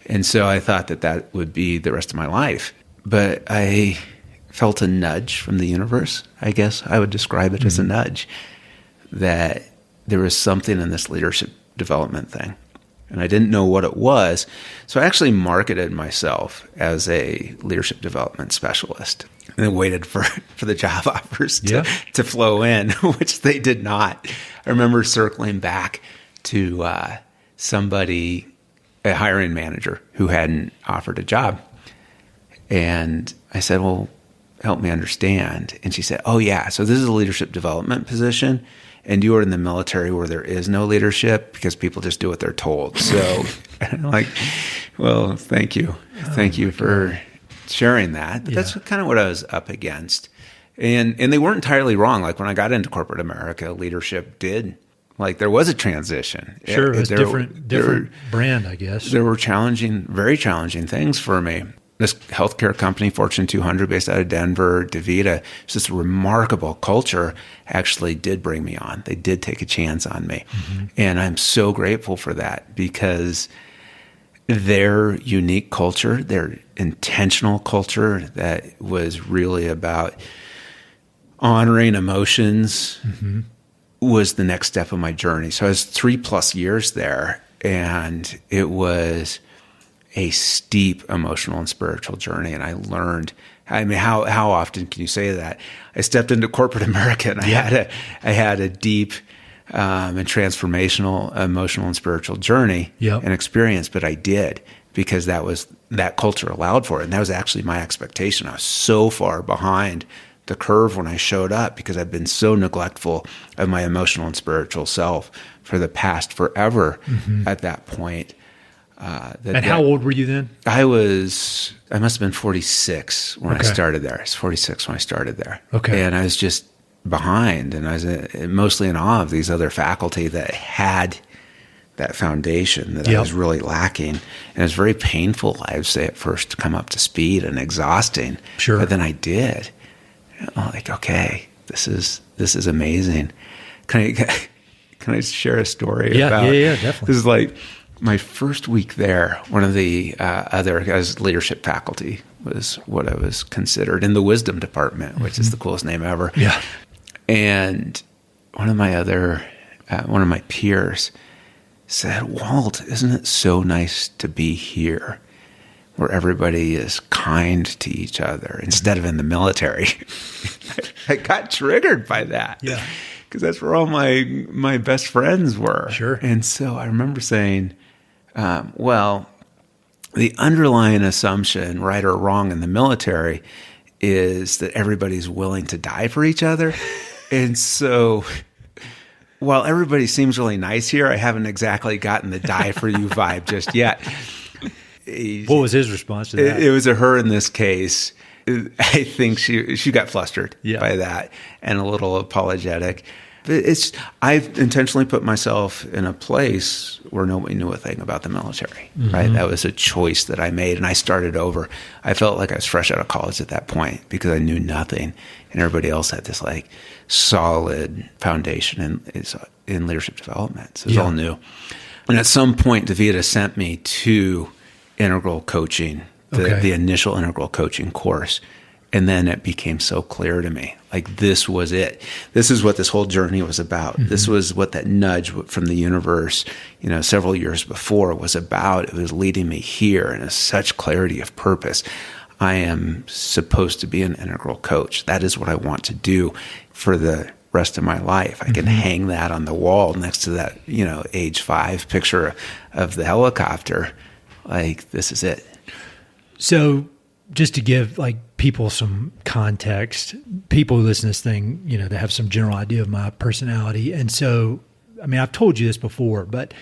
Speaker 2: And so I thought that would be the rest of my life. But I felt a nudge from the universe, I guess I would describe it as a nudge, that there was something in this leadership development thing. And I didn't know what it was. So I actually marketed myself as a leadership development specialist and then waited for the job offers to flow in, which they did not. I remember circling back to somebody, a hiring manager who hadn't offered a job. And I said, well, help me understand. And she said, oh yeah, so this is a leadership development position, and you are in the military where there is no leadership because people just do what they're told. So I'm like, well, thank you. Thank you for sharing that. But that's kind of what I was up against. And they weren't entirely wrong. Like when I got into corporate America, leadership there was a transition.
Speaker 1: Sure, it was different brand, I guess.
Speaker 2: There were very challenging things for me. This healthcare company, Fortune 200, based out of Denver, DaVita, it's this remarkable culture, actually did bring me on. They did take a chance on me. And I'm so grateful for that, because their unique culture, their intentional culture that was really about honoring emotions was the next step of my journey. So I was 3+ years there, and it was a steep emotional and spiritual journey. And I learned, I mean, how often can you say that? I stepped into corporate America and I had a deep and transformational emotional and spiritual journey and experience, but I did because that culture allowed for it. And that was actually my expectation. I was so far behind the curve when I showed up because I've been so neglectful of my emotional and spiritual self for the past forever at that point.
Speaker 1: And how old were you then?
Speaker 2: I must have been 46 when I started there. I was 46 when I started there.
Speaker 1: Okay.
Speaker 2: And I was just behind, and I was mostly in awe of these other faculty that had that foundation that I was really lacking. And it was very painful, I would say, at first to come up to speed and exhausting.
Speaker 1: Sure.
Speaker 2: But then I did. I'm like, okay, this is amazing. Can I share a story about?
Speaker 1: Yeah, definitely.
Speaker 2: This is like my first week there. One of the other guys, leadership faculty, was what I was considered in the wisdom department, which is the coolest name ever.
Speaker 1: Yeah.
Speaker 2: And one of my peers said, "Walt, isn't it so nice to be here, where everybody is kind to each other instead of in the military?" I got triggered by that.
Speaker 1: Yeah.
Speaker 2: Because that's where all my best friends were.
Speaker 1: Sure.
Speaker 2: And so I remember saying, well, the underlying assumption, right or wrong in the military, is that everybody's willing to die for each other. And so while everybody seems really nice here, I haven't exactly gotten the die for you vibe just yet.
Speaker 1: What was his response to that?
Speaker 2: It was a her in this case. I think she got flustered by that and a little apologetic. But I've intentionally put myself in a place where nobody knew a thing about the military, right? That was a choice that I made, and I started over. I felt like I was fresh out of college at that point because I knew nothing, and everybody else had this like solid foundation in leadership development. So it was all new. And at some point, Davida sent me to integral coaching, the initial integral coaching course. And then it became so clear to me, like this was it. This is what this whole journey was about. This was what that nudge from the universe, several years before was about. It was leading me here, and it's such clarity of purpose. I am supposed to be an integral coach. That is what I want to do for the rest of my life. I can hang that on the wall next to that, age 5 picture of the helicopter. Like, this is it.
Speaker 1: So just to give people some context, people who listen to this thing, they have some general idea of my personality. And so, I've told you this before, but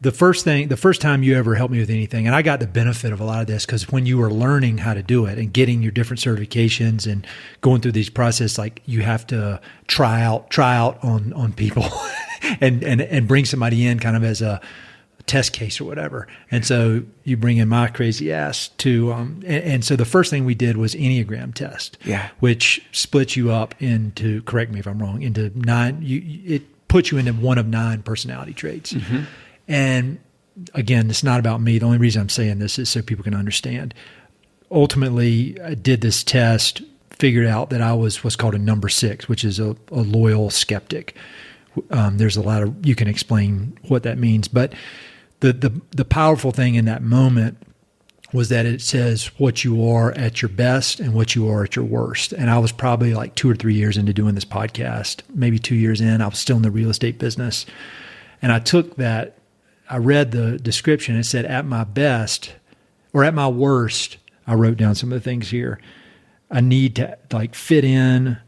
Speaker 1: the first time you ever helped me with anything, and I got the benefit of a lot of this because when you were learning how to do it and getting your different certifications and going through these processes, you have to try out on people and bring somebody in kind of as a test case or whatever. And so you bring in my crazy ass to, and so the first thing we did was Enneagram test, which splits you up into, correct me if I'm wrong, into 9, it puts you into one of 9 personality traits. And again, it's not about me. The only reason I'm saying this is so people can understand. Ultimately, I did this test, figured out that I was what's called a number 6, which is a loyal skeptic. There's a lot of, you can explain what that means, but the powerful thing in that moment was that it says what you are at your best and what you are at your worst. And I was probably 2 or 3 years into doing this podcast, maybe 2 years in. I was still in the real estate business. And I took that, I read the description. It said at my best or at my worst, I wrote down some of the things here. I need to fit in.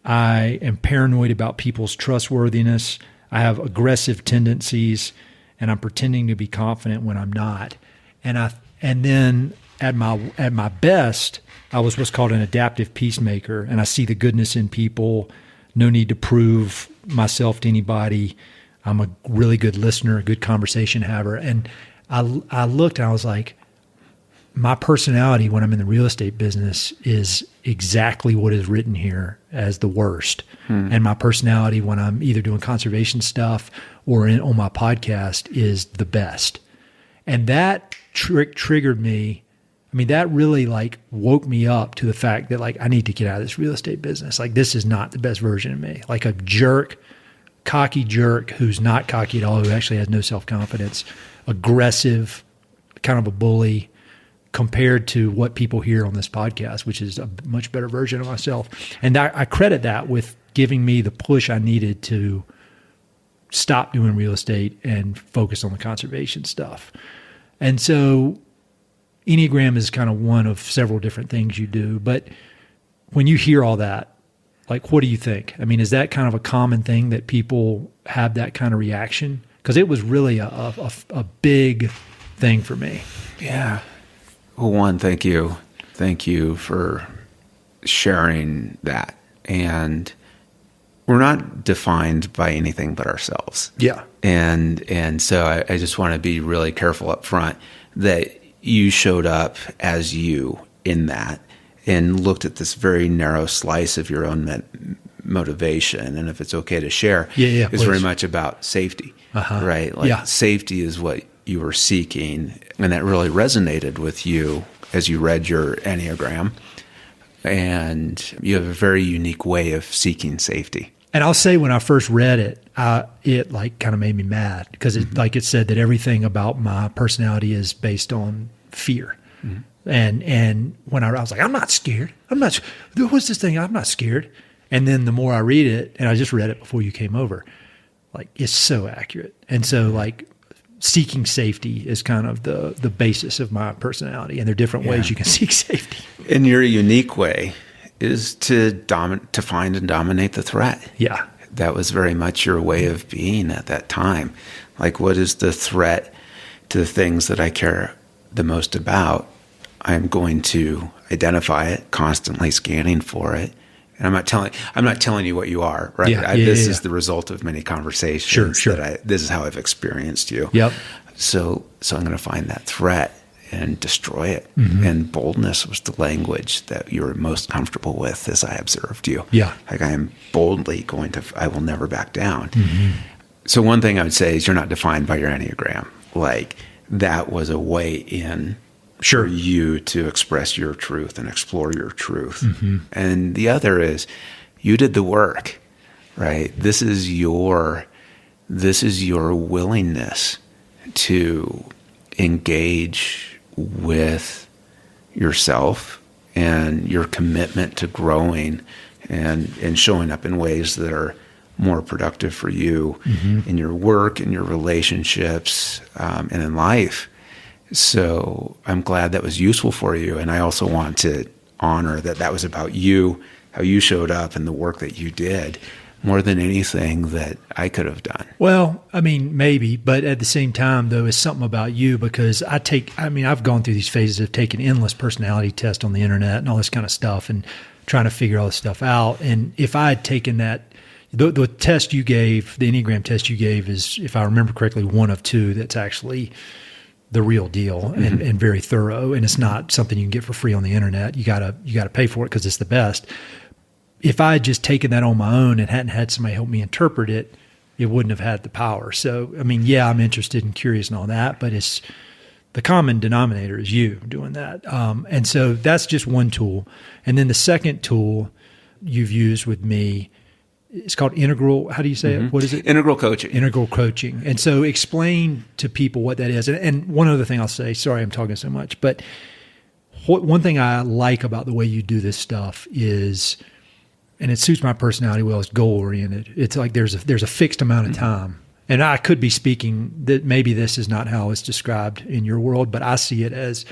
Speaker 1: I am paranoid about people's trustworthiness. I have aggressive tendencies, and I'm pretending to be confident when I'm not. And then at my best, I was what's called an adaptive peacemaker, and I see the goodness in people. No need to prove myself to anybody. I'm a really good listener, a good conversation haver. And I looked and I was like, my personality when I'm in the real estate business is exactly what is written here as the worst. And my personality when I'm either doing conservation stuff or on my podcast is the best. And that triggered me. That really woke me up to the fact that I need to get out of this real estate business. This is not the best version of me. A jerk, cocky jerk who's not cocky at all, who actually has no self-confidence, aggressive, kind of a bully compared to what people hear on this podcast, which is a much better version of myself. And I credit that with giving me the push I needed to stop doing real estate and focus on the conservation stuff. And so Enneagram is kind of one of several different things you do. But when you hear all that, like, what do you think? I mean, is that kind of a common thing that people have that kind of reaction? Because it was really a big thing for me.
Speaker 2: Yeah. Well, one, thank you. Thank you for sharing that. And we're not defined by anything but ourselves.
Speaker 1: Yeah.
Speaker 2: And so I just want to be really careful up front that you showed up as you in that and looked at this very narrow slice of your own motivation. And if it's okay to share, it's very much about safety, right? Like safety is what you were seeking. And that really resonated with you as you read your Enneagram. And you have a very unique way of seeking safety.
Speaker 1: And I'll say when I first read it, it like kind of made me mad because it said that everything about my personality is based on fear. Mm-hmm. And when I was like, I'm not scared. What's this thing? I'm not scared. And then the more I read it, and I just read it before you came over, like it's so accurate. And so like seeking safety is kind of the basis of my personality. And there are different ways you can seek safety.
Speaker 2: In your unique way is to find and dominate the threat.
Speaker 1: Yeah.
Speaker 2: That was very much your way of being at that time. Like, what is the threat to the things that I care the most about? I'm going to identify it, constantly scanning for it. And I'm not telling you what you are, right? This is the result of many conversations.
Speaker 1: Sure.
Speaker 2: This is how I've experienced you.
Speaker 1: Yep.
Speaker 2: So I'm going to find that threat and destroy it. Mm-hmm. And boldness was the language that you were most comfortable with as I observed you.
Speaker 1: Yeah.
Speaker 2: Like I am boldly I will never back down. Mm-hmm. So one thing I would say is you're not defined by your Enneagram. Like that was a way in for you to express your truth and explore your truth. Mm-hmm. And the other is you did the work, right? This is your willingness to engage with yourself and your commitment to growing and showing up in ways that are more productive for you in your work, in your relationships, and in life. So I'm glad that was useful for you. And I also want to honor that was about you, how you showed up and the work that you did more than anything that I could have done.
Speaker 1: Well, I mean, maybe, but at the same time, though, it's something about you because I've gone through these phases of taking endless personality tests on the internet and all this kind of stuff and trying to figure all this stuff out. And if I had taken that, the test you gave, the Enneagram test you gave is, if I remember correctly, one of two that's actually the real deal and very thorough. And it's not something you can get for free on the internet. You gotta pay for it because it's the best. If I had just taken that on my own and hadn't had somebody help me interpret it, it wouldn't have had the power. So, I mean, yeah, I'm interested and curious and all that, but it's the common denominator is you doing that. And so that's just one tool. And then the second tool you've used with me, it's called integral. How do you say it? What is it?
Speaker 2: Integral coaching.
Speaker 1: Integral coaching. And so explain to people what that is. And one other thing I'll say, sorry, I'm talking so much, but one thing I like about the way you do this stuff is, and it suits my personality well, it's goal oriented. It's like there's a fixed amount of time. And I could be speaking that maybe this is not how it's described in your world, but I see it as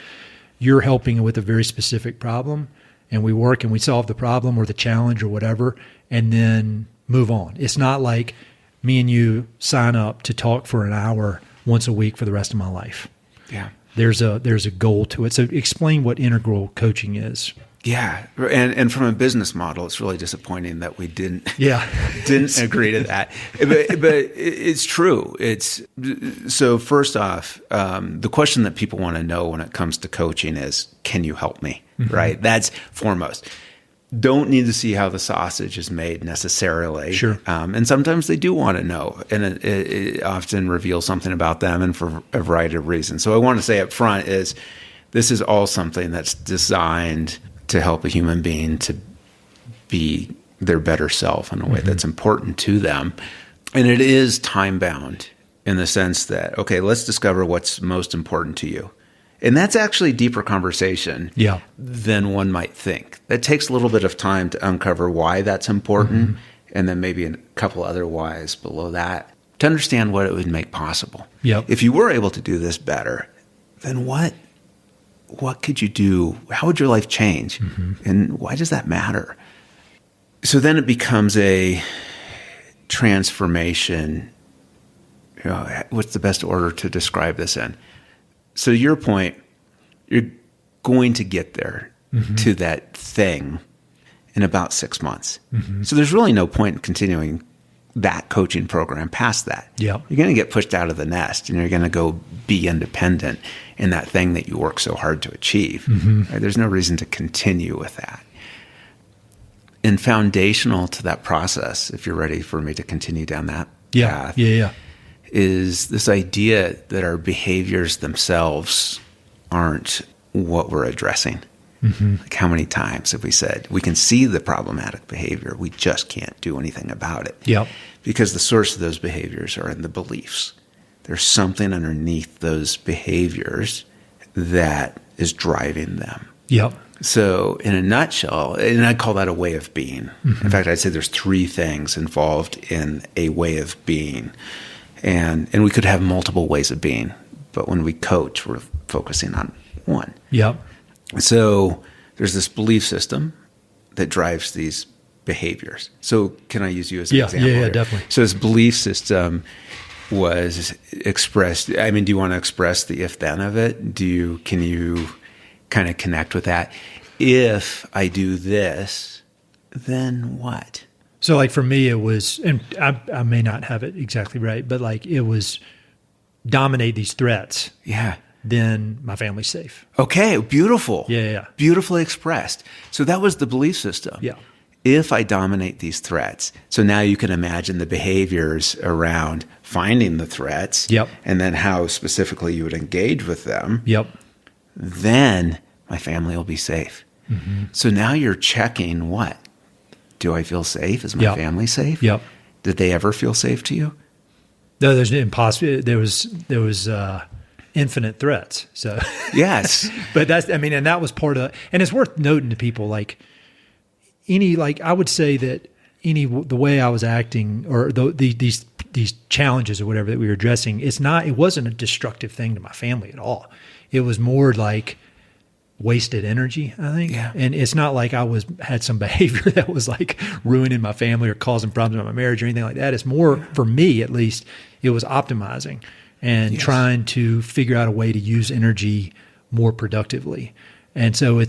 Speaker 1: you're helping with a very specific problem, and we work and we solve the problem or the challenge or whatever, and then move on. It's not like me and you sign up to talk for an hour once a week for the rest of my life.
Speaker 2: Yeah.
Speaker 1: There's a goal to it. So explain what integral coaching is.
Speaker 2: Yeah, and from a business model, it's really disappointing that we didn't agree to that. But it's true. So first off, the question that people want to know when it comes to coaching is, can you help me? Right? That's foremost. Don't need to see how the sausage is made necessarily.
Speaker 1: Sure.
Speaker 2: And sometimes they do want to know, and it often reveals something about them, and for a variety of reasons. So I want to say up front is this is all something that's designed to help a human being to be their better self in a way that's important to them. And it is time-bound in the sense that, okay, let's discover what's most important to you. And that's actually a deeper conversation
Speaker 1: Yeah.
Speaker 2: than one might think. It takes a little bit of time to uncover why that's important, and then maybe a couple other whys below that to understand what it would make possible.
Speaker 1: Yep.
Speaker 2: If you were able to do this better, then what could you do? How would your life change? And why does that matter? So then it becomes a transformation. What's the best order to describe this in? So to your point, you're going to get there to that thing in about 6 months. So there's really no point in continuing that coaching program past that.
Speaker 1: Yeah.
Speaker 2: You're going to get pushed out of the nest, and you're going to go be independent in that thing that you work so hard to achieve. Right? There's no reason to continue with that. And foundational to that process, if you're ready for me to continue down that path, is this idea that our behaviors themselves aren't what we're addressing. Like, how many times have we said, we can see the problematic behavior, we just can't do anything about it?
Speaker 1: Yep.
Speaker 2: Because the source of those behaviors are in the beliefs. There's something underneath those behaviors that is driving them.
Speaker 1: Yep.
Speaker 2: So in a nutshell, and I call that a way of being. In fact, I'd say there's 3 things involved in a way of being. And we could have multiple ways of being, but when we coach, we're focusing on one.
Speaker 1: Yep.
Speaker 2: So there's this belief system that drives these behaviors. So can I use you as an example?
Speaker 1: Yeah,
Speaker 2: here?
Speaker 1: definitely.
Speaker 2: So this belief system was expressed. I mean, do you want to express the if-then of it? Can you kind of connect with that? If I do this, then what?
Speaker 1: So like for me, it was, and I may not have it exactly right, but like it was dominate these threats.
Speaker 2: Yeah.
Speaker 1: Then my family's safe.
Speaker 2: Okay, beautiful.
Speaker 1: Yeah.
Speaker 2: Beautifully expressed. So that was the belief system.
Speaker 1: Yeah.
Speaker 2: If I dominate these threats. So now you can imagine the behaviors around finding the threats.
Speaker 1: Yep.
Speaker 2: And then how specifically you would engage with them.
Speaker 1: Yep.
Speaker 2: Then my family will be safe. So now you're checking what? Do I feel safe? Is my family safe?
Speaker 1: Yep.
Speaker 2: Did they ever feel safe to you?
Speaker 1: No, there's impossible. There was infinite threats. So
Speaker 2: yes,
Speaker 1: but and that was part of. And it's worth noting to people like I would say that the way I was acting or these challenges or whatever that we were addressing, it wasn't a destructive thing to my family at all. It was more like wasted energy, I think.
Speaker 2: Yeah.
Speaker 1: And it's not like I had some behavior that was like ruining my family or causing problems in my marriage or anything like that. It's more, for me at least, it was optimizing and trying to figure out a way to use energy more productively. And so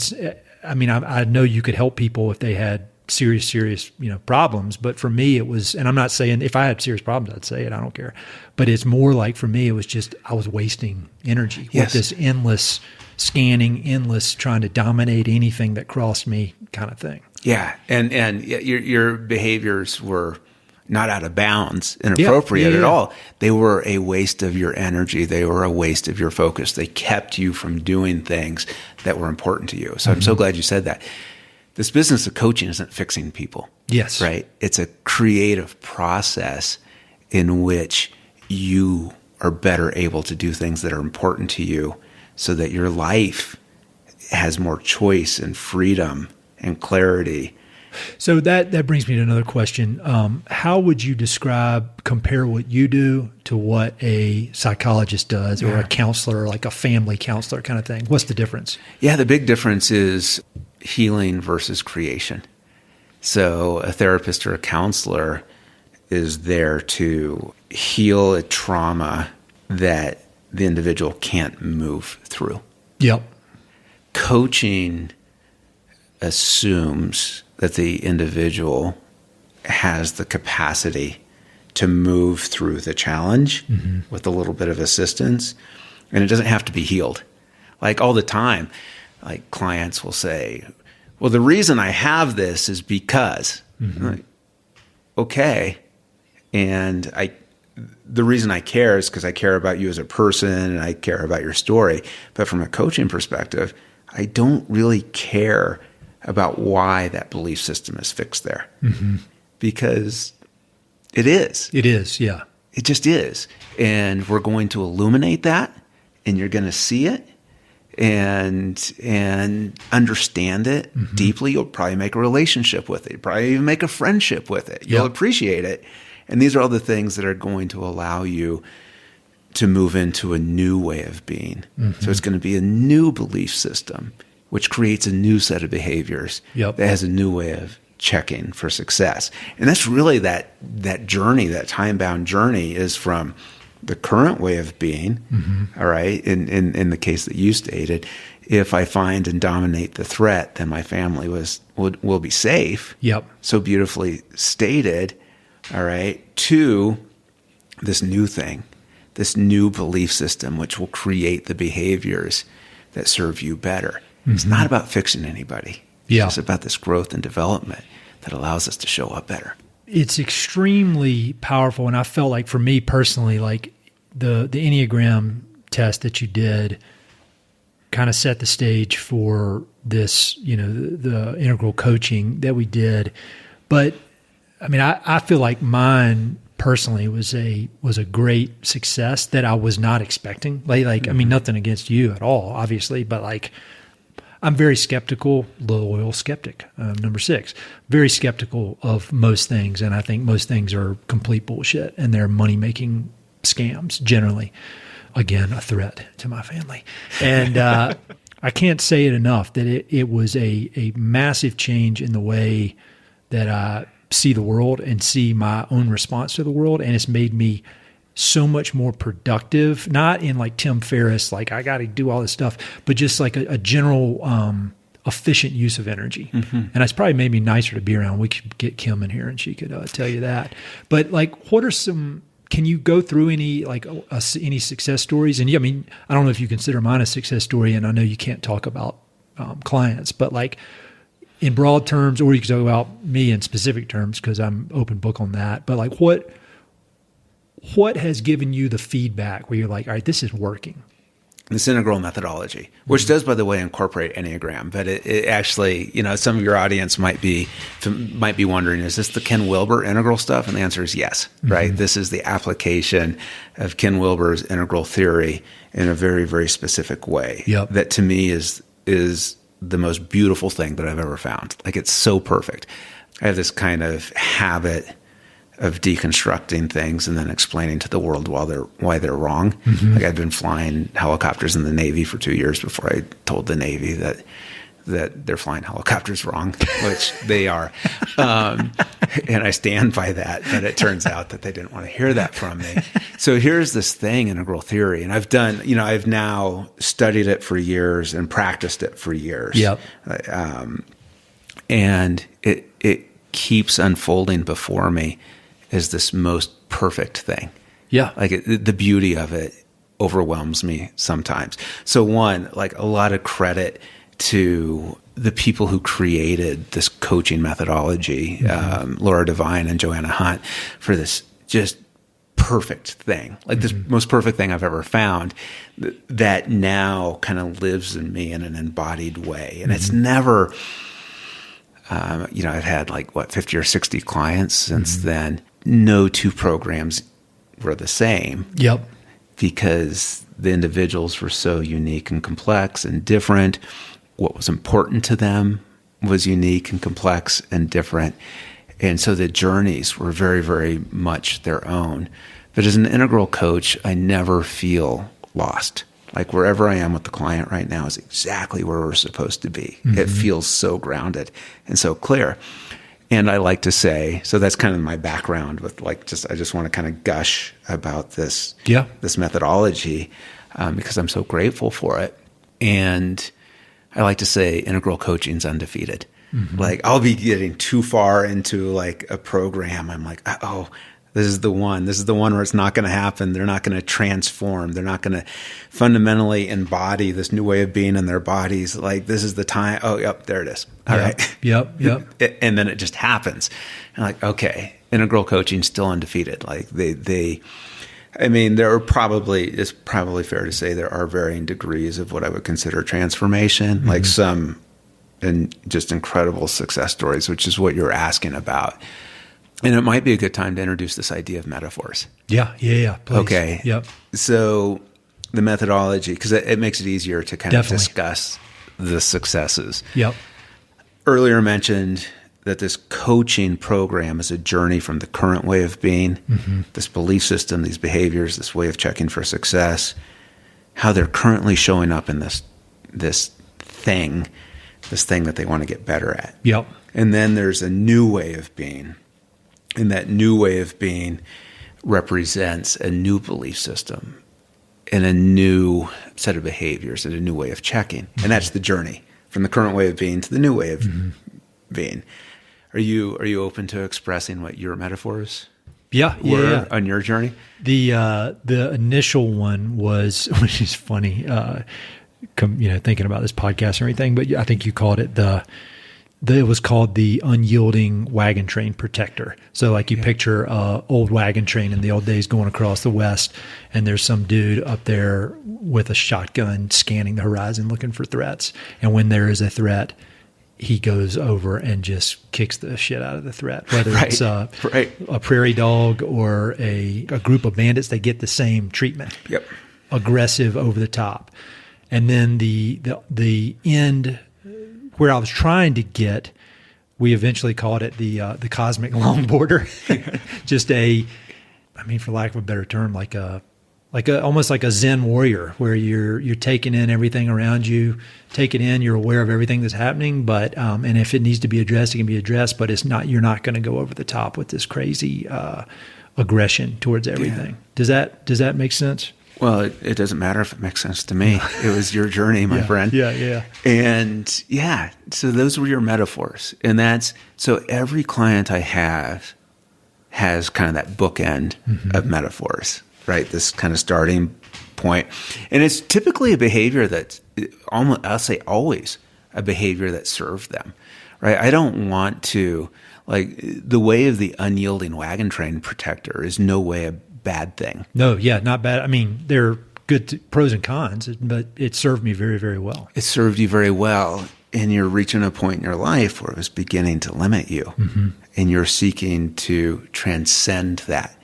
Speaker 1: I know you could help people if they had serious, problems. But for me, it was, and I'm not saying if I had serious problems, I'd say it, I don't care. But it's more like for me, it was just, I was wasting energy with this endless scanning, endless trying to dominate anything that crossed me kind of thing.
Speaker 2: Yeah. And your behaviors were not out of bounds, inappropriate at all. They were a waste of your energy. They were a waste of your focus. They kept you from doing things that were important to you. So I'm so glad you said that. This business of coaching isn't fixing people.
Speaker 1: Yes.
Speaker 2: Right? It's a creative process in which you are better able to do things that are important to you so that your life has more choice and freedom and clarity.
Speaker 1: So that brings me to another question. How would you compare what you do to what a psychologist does or a counselor, like a family counselor kind of thing? What's the difference?
Speaker 2: Yeah, the big difference is healing versus creation. So a therapist or a counselor is there to heal a trauma that the individual can't move through.
Speaker 1: Yep.
Speaker 2: Coaching assumes that the individual has the capacity to move through the challenge with a little bit of assistance, and it doesn't have to be healed. Like all the time, like clients will say, well, the reason I have this is because, like, okay. And the reason I care is because I care about you as a person and I care about your story. But from a coaching perspective, I don't really care about why that belief system is fixed there. Because it is.
Speaker 1: It is, yeah.
Speaker 2: It just is. And we're going to illuminate that, and you're going to see it. and understand it deeply. You'll probably make a relationship with it. You'll probably even make a friendship with it. You'll appreciate it. And these are all the things that are going to allow you to move into a new way of being. So it's going to be a new belief system, which creates a new set of behaviors that has a new way of checking for success. And that's really that journey, that time-bound journey is from the current way of being, all right, in the case that you stated, if I find and dominate the threat, then my family will be safe. So beautifully stated, all right, to this new thing, this new belief system, which will create the behaviors that serve you better. It's not about fixing anybody. It's just about this growth and development that allows us to show up better.
Speaker 1: It's extremely powerful. And I felt like for me personally, like the Enneagram test that you did kind of set the stage for this, the integral coaching that we did. But I mean, I feel like mine personally was a great success that I was not expecting. Like I mean, nothing against you at all, obviously, but like, I'm very skeptical, loyal skeptic, number 6, very skeptical of most things. And I think most things are complete bullshit and they're money-making scams generally. Again, a threat to my family. And I can't say it enough that it was a massive change in the way that I see the world and see my own response to the world. And it's made me so much more productive, not in like Tim Ferriss, like I got to do all this stuff, but just like a general efficient use of energy. And it's probably made me nicer to be around. We could get Kim in here and she could tell you that. But like, what are can you go through any like any success stories? And I mean, I don't know if you consider mine a success story, and I know you can't talk about clients, but like in broad terms, or you can talk about me in specific terms because I'm open book on that. But like what has given you the feedback where you're like, all right, this is working?
Speaker 2: This integral methodology, which does, by the way, incorporate Enneagram, but it actually, some of your audience might be wondering, is this the Ken Wilber integral stuff? And the answer is yes, right? This is the application of Ken Wilber's integral theory in a very, very specific way. That to me is the most beautiful thing that I've ever found. Like, it's so perfect. I have this kind of habit of deconstructing things and then explaining to the world why they're wrong. Like, I'd been flying helicopters in the Navy for 2 years before I told the Navy that they're flying helicopters wrong, which they are. And I stand by that, but it turns out that they didn't want to hear that from me. So here's this thing, integral theory. And I've now studied it for years and practiced it for years. And it keeps unfolding before me is this most perfect thing. Like the beauty of it overwhelms me sometimes. So one, like a lot of credit to the people who created this coaching methodology, Laura Devine and Joanna Hunt, for this just perfect thing, like this most perfect thing I've ever found that now kind of lives in me in an embodied way. And it's never, I've had 50 or 60 clients since then. No two programs were the same. Because the individuals were so unique and complex and different. What was important to them was unique and complex and different. And so the journeys were very, very much their own. But as an integral coach, I never feel lost. Like, wherever I am with the client right now is exactly where we're supposed to be. It feels so grounded and so clear. And I like to say, so that's kind of my background with I just want to kind of gush about this, this methodology, because I'm so grateful for it. And I like to say integral coaching's undefeated. Like, I'll be getting too far into a program. I'm like, oh, this is the one where it's not going to happen. They're not going to transform. They're not going to fundamentally embody this new way of being in their bodies. Like, this is the time. Oh, yep, there it is. All right. And then it just happens. And like, okay, integral coaching still undefeated. Like it's probably fair to say there are varying degrees of what I would consider transformation, like some and just incredible success stories, which is what you're asking about. And it might be a good time to introduce this idea of metaphors.
Speaker 1: Please.
Speaker 2: Okay. So the methodology, because it makes it easier to kind of
Speaker 1: Definitely.
Speaker 2: discuss the successes.
Speaker 1: Yep.
Speaker 2: Earlier mentioned that this coaching program is a journey from the current way of being, this belief system, these behaviors, this way of checking for success, how they're currently showing up in this thing that they want to get better at.
Speaker 1: Yep.
Speaker 2: And then there's a new way of being. And that new way of being represents a new belief system and a new set of behaviors and a new way of checking. And that's the journey from the current way of being to the new way of being. Are you open to expressing what your metaphors were on your journey?
Speaker 1: The initial one was, which is funny, thinking about this podcast or anything, but I think you called it it was called the unyielding wagon train protector. So like you picture a old wagon train in the old days going across the West, and there's some dude up there with a shotgun scanning the horizon looking for threats. And when there is a threat, he goes over and just kicks the shit out of the threat, whether it's a prairie dog or a group of bandits. They get the same treatment.
Speaker 2: Yep.
Speaker 1: Aggressive, over the top. And then the end where I was trying to get, we eventually called it the cosmic longboarder. Just for lack of a better term, like almost like a Zen warrior, where you're taking in everything around you, take it in, you're aware of everything that's happening, but and if it needs to be addressed, it can be addressed, but you're not going to go over the top with this crazy aggression towards everything. Yeah. Does that make sense?
Speaker 2: Well, it doesn't matter if it makes sense to me. It was your journey, my friend.
Speaker 1: Yeah.
Speaker 2: And so those were your metaphors. And so every client I have has kind of that bookend of metaphors, right? This kind of starting point. And it's typically a behavior that's I'll say always a behavior that served them, right? I don't want to, the way of the unyielding wagon train protector is no way a bad thing.
Speaker 1: No, not bad. I mean, there are good pros and cons, but it served me very, very well.
Speaker 2: It served you very well, and you're reaching a point in your life where it was beginning to limit you, and you're seeking to transcend that.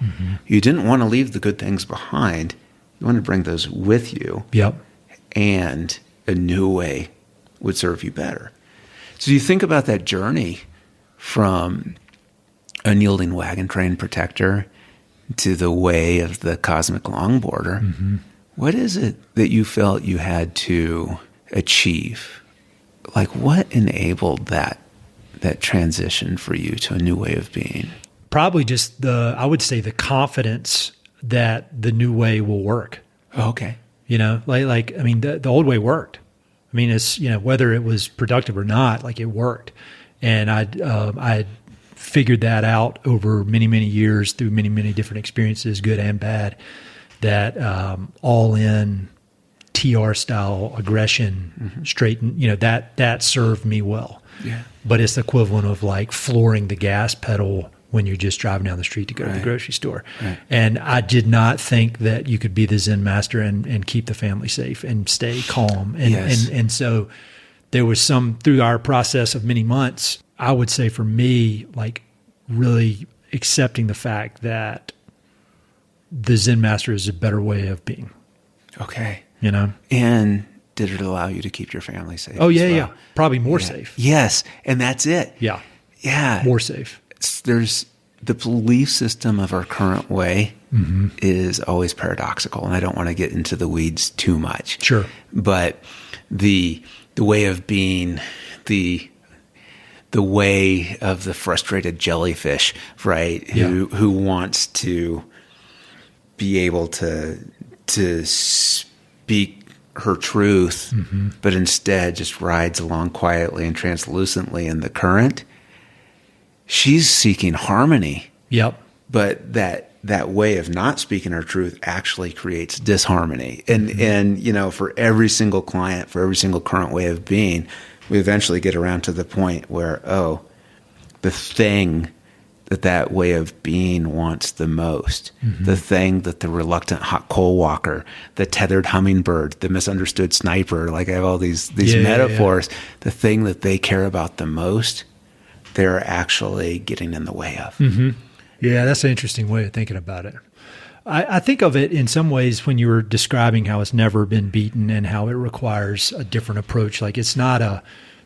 Speaker 2: You didn't want to leave the good things behind. You want to bring those with you.
Speaker 1: Yep.
Speaker 2: And a new way would serve you better. So you think about that journey from unyielding wagon train protector to the way of the cosmic longboarder. What is it that you felt you had to achieve? What enabled that transition for you to a new way of being?
Speaker 1: Probably just I would say the confidence that the new way will work.
Speaker 2: Oh, okay.
Speaker 1: The old way worked. I mean, it's, whether it was productive or not, it worked. And I figured that out over many, many years through many, many different experiences, good and bad, that all in TR style aggression, straighten, that served me well.
Speaker 2: Yeah.
Speaker 1: But it's the equivalent of flooring the gas pedal when you're just driving down the street to go to the grocery store.
Speaker 2: Right.
Speaker 1: And I did not think that you could be the Zen master and keep the family safe and stay calm. And so there was through our process of many months, I would say for me, really accepting the fact that the Zen master is a better way of being.
Speaker 2: Okay.
Speaker 1: And
Speaker 2: did it allow you to keep your family safe?
Speaker 1: Oh, yeah. Probably more safe.
Speaker 2: Yes. And that's it.
Speaker 1: Yeah.
Speaker 2: Yeah.
Speaker 1: More safe.
Speaker 2: There's the belief system of our current way is always paradoxical. And I don't want to get into the weeds too much.
Speaker 1: Sure.
Speaker 2: But the way of being, the way of the frustrated jellyfish, right?
Speaker 1: Yeah.
Speaker 2: Who wants to be able to speak her truth, but instead just rides along quietly and translucently in the current. She's seeking harmony.
Speaker 1: Yep.
Speaker 2: But that way of not speaking her truth actually creates disharmony. And for every single client, for every single current way of being, we eventually get around to the point where, the thing that way of being wants the most, the thing that the reluctant hot coal walker, the tethered hummingbird, the misunderstood sniper, I have all these metaphors, the thing that they care about the most, they're actually getting in the way of.
Speaker 1: Yeah, that's an interesting way of thinking about it. I think of it in some ways when you were describing how it's never been beaten and how it requires a different approach. Like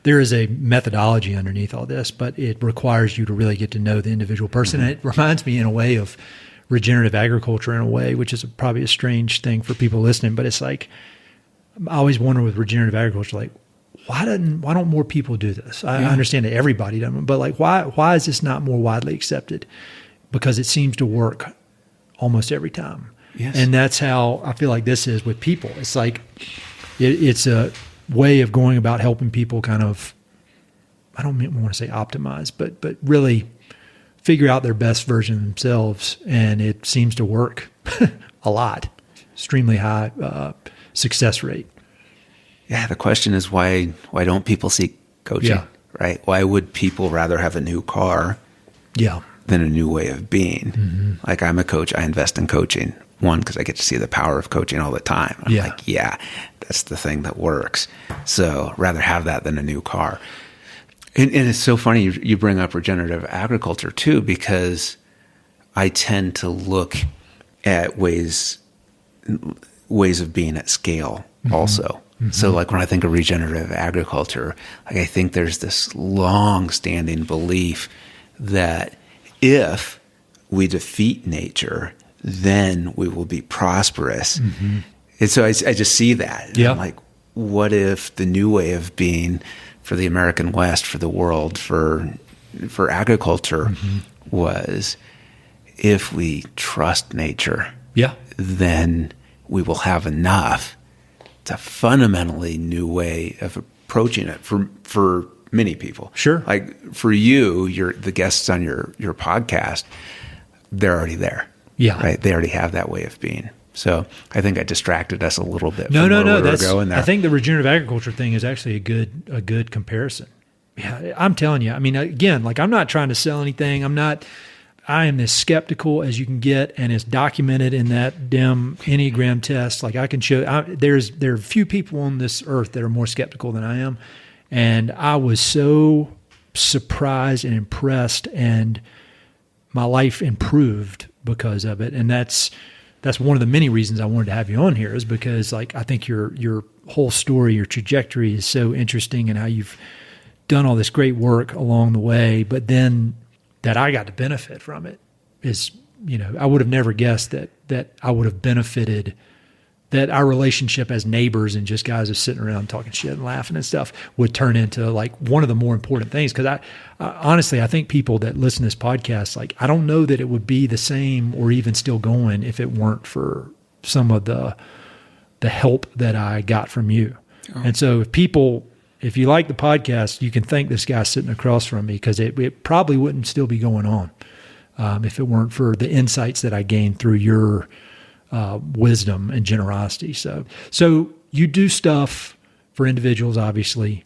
Speaker 1: there is a methodology underneath all this, but it requires you to really get to know the individual person. And it reminds me in a way of regenerative agriculture in a way, which is probably a strange thing for people listening, but it's like, I always wonder with regenerative agriculture, like, why don't more people do this? I understand that everybody doesn't, but like, why is this not more widely accepted? Because it seems to work almost every time.
Speaker 2: Yes.
Speaker 1: And that's how I feel like this is with people. It's like, it's a way of going about helping people kind of, I don't want to say optimize, but really figure out their best version of themselves. And it seems to work a lot, extremely high success rate.
Speaker 2: Yeah, the question is why don't people seek coaching, right? Why would people rather have a new car than a new way of being? Mm-hmm. Like, I'm a coach. I invest in coaching. One, because I get to see the power of coaching all the time. I'm like, that's the thing that works. So rather have that than a new car. And it's so funny you bring up regenerative agriculture too, because I tend to look at ways of being at scale also. Mm-hmm. So like when I think of regenerative agriculture, like I think there's this long-standing belief that if we defeat nature, then we will be prosperous. Mm-hmm. And so I just see that. I'm like, what if the new way of being for the American West, for the world, for agriculture was, if we trust nature, then we will have enough. It's a fundamentally new way of approaching it for many people.
Speaker 1: Sure.
Speaker 2: Like for you, the guests on your podcast, they're already there.
Speaker 1: Yeah.
Speaker 2: Right. They already have that way of being. So I think I distracted us a little bit.
Speaker 1: No.
Speaker 2: We were going there.
Speaker 1: I think the regenerative agriculture thing is actually a good comparison. Yeah, I'm telling you. I mean, again, like I'm not trying to sell anything. I am as skeptical as you can get, and it's documented in that damn Enneagram test. Like I can show, there are few people on this earth that are more skeptical than I am. And I was so surprised and impressed, and my life improved because of it. And that's one of the many reasons I wanted to have you on here, is because like I think your whole story, your trajectory is so interesting, and how you've done all this great work along the way, but then that I got to benefit from it is, I would have never guessed that I would have benefited, that our relationship as neighbors and just guys just sitting around talking shit and laughing and stuff would turn into like one of the more important things. Cause I honestly, I think people that listen to this podcast, like, I don't know that it would be the same or even still going if it weren't for some of the help that I got from you. Oh. And so if you like the podcast, you can thank this guy sitting across from me, because it probably wouldn't still be going on if it weren't for the insights that I gained through your wisdom and generosity. So you do stuff for individuals, obviously.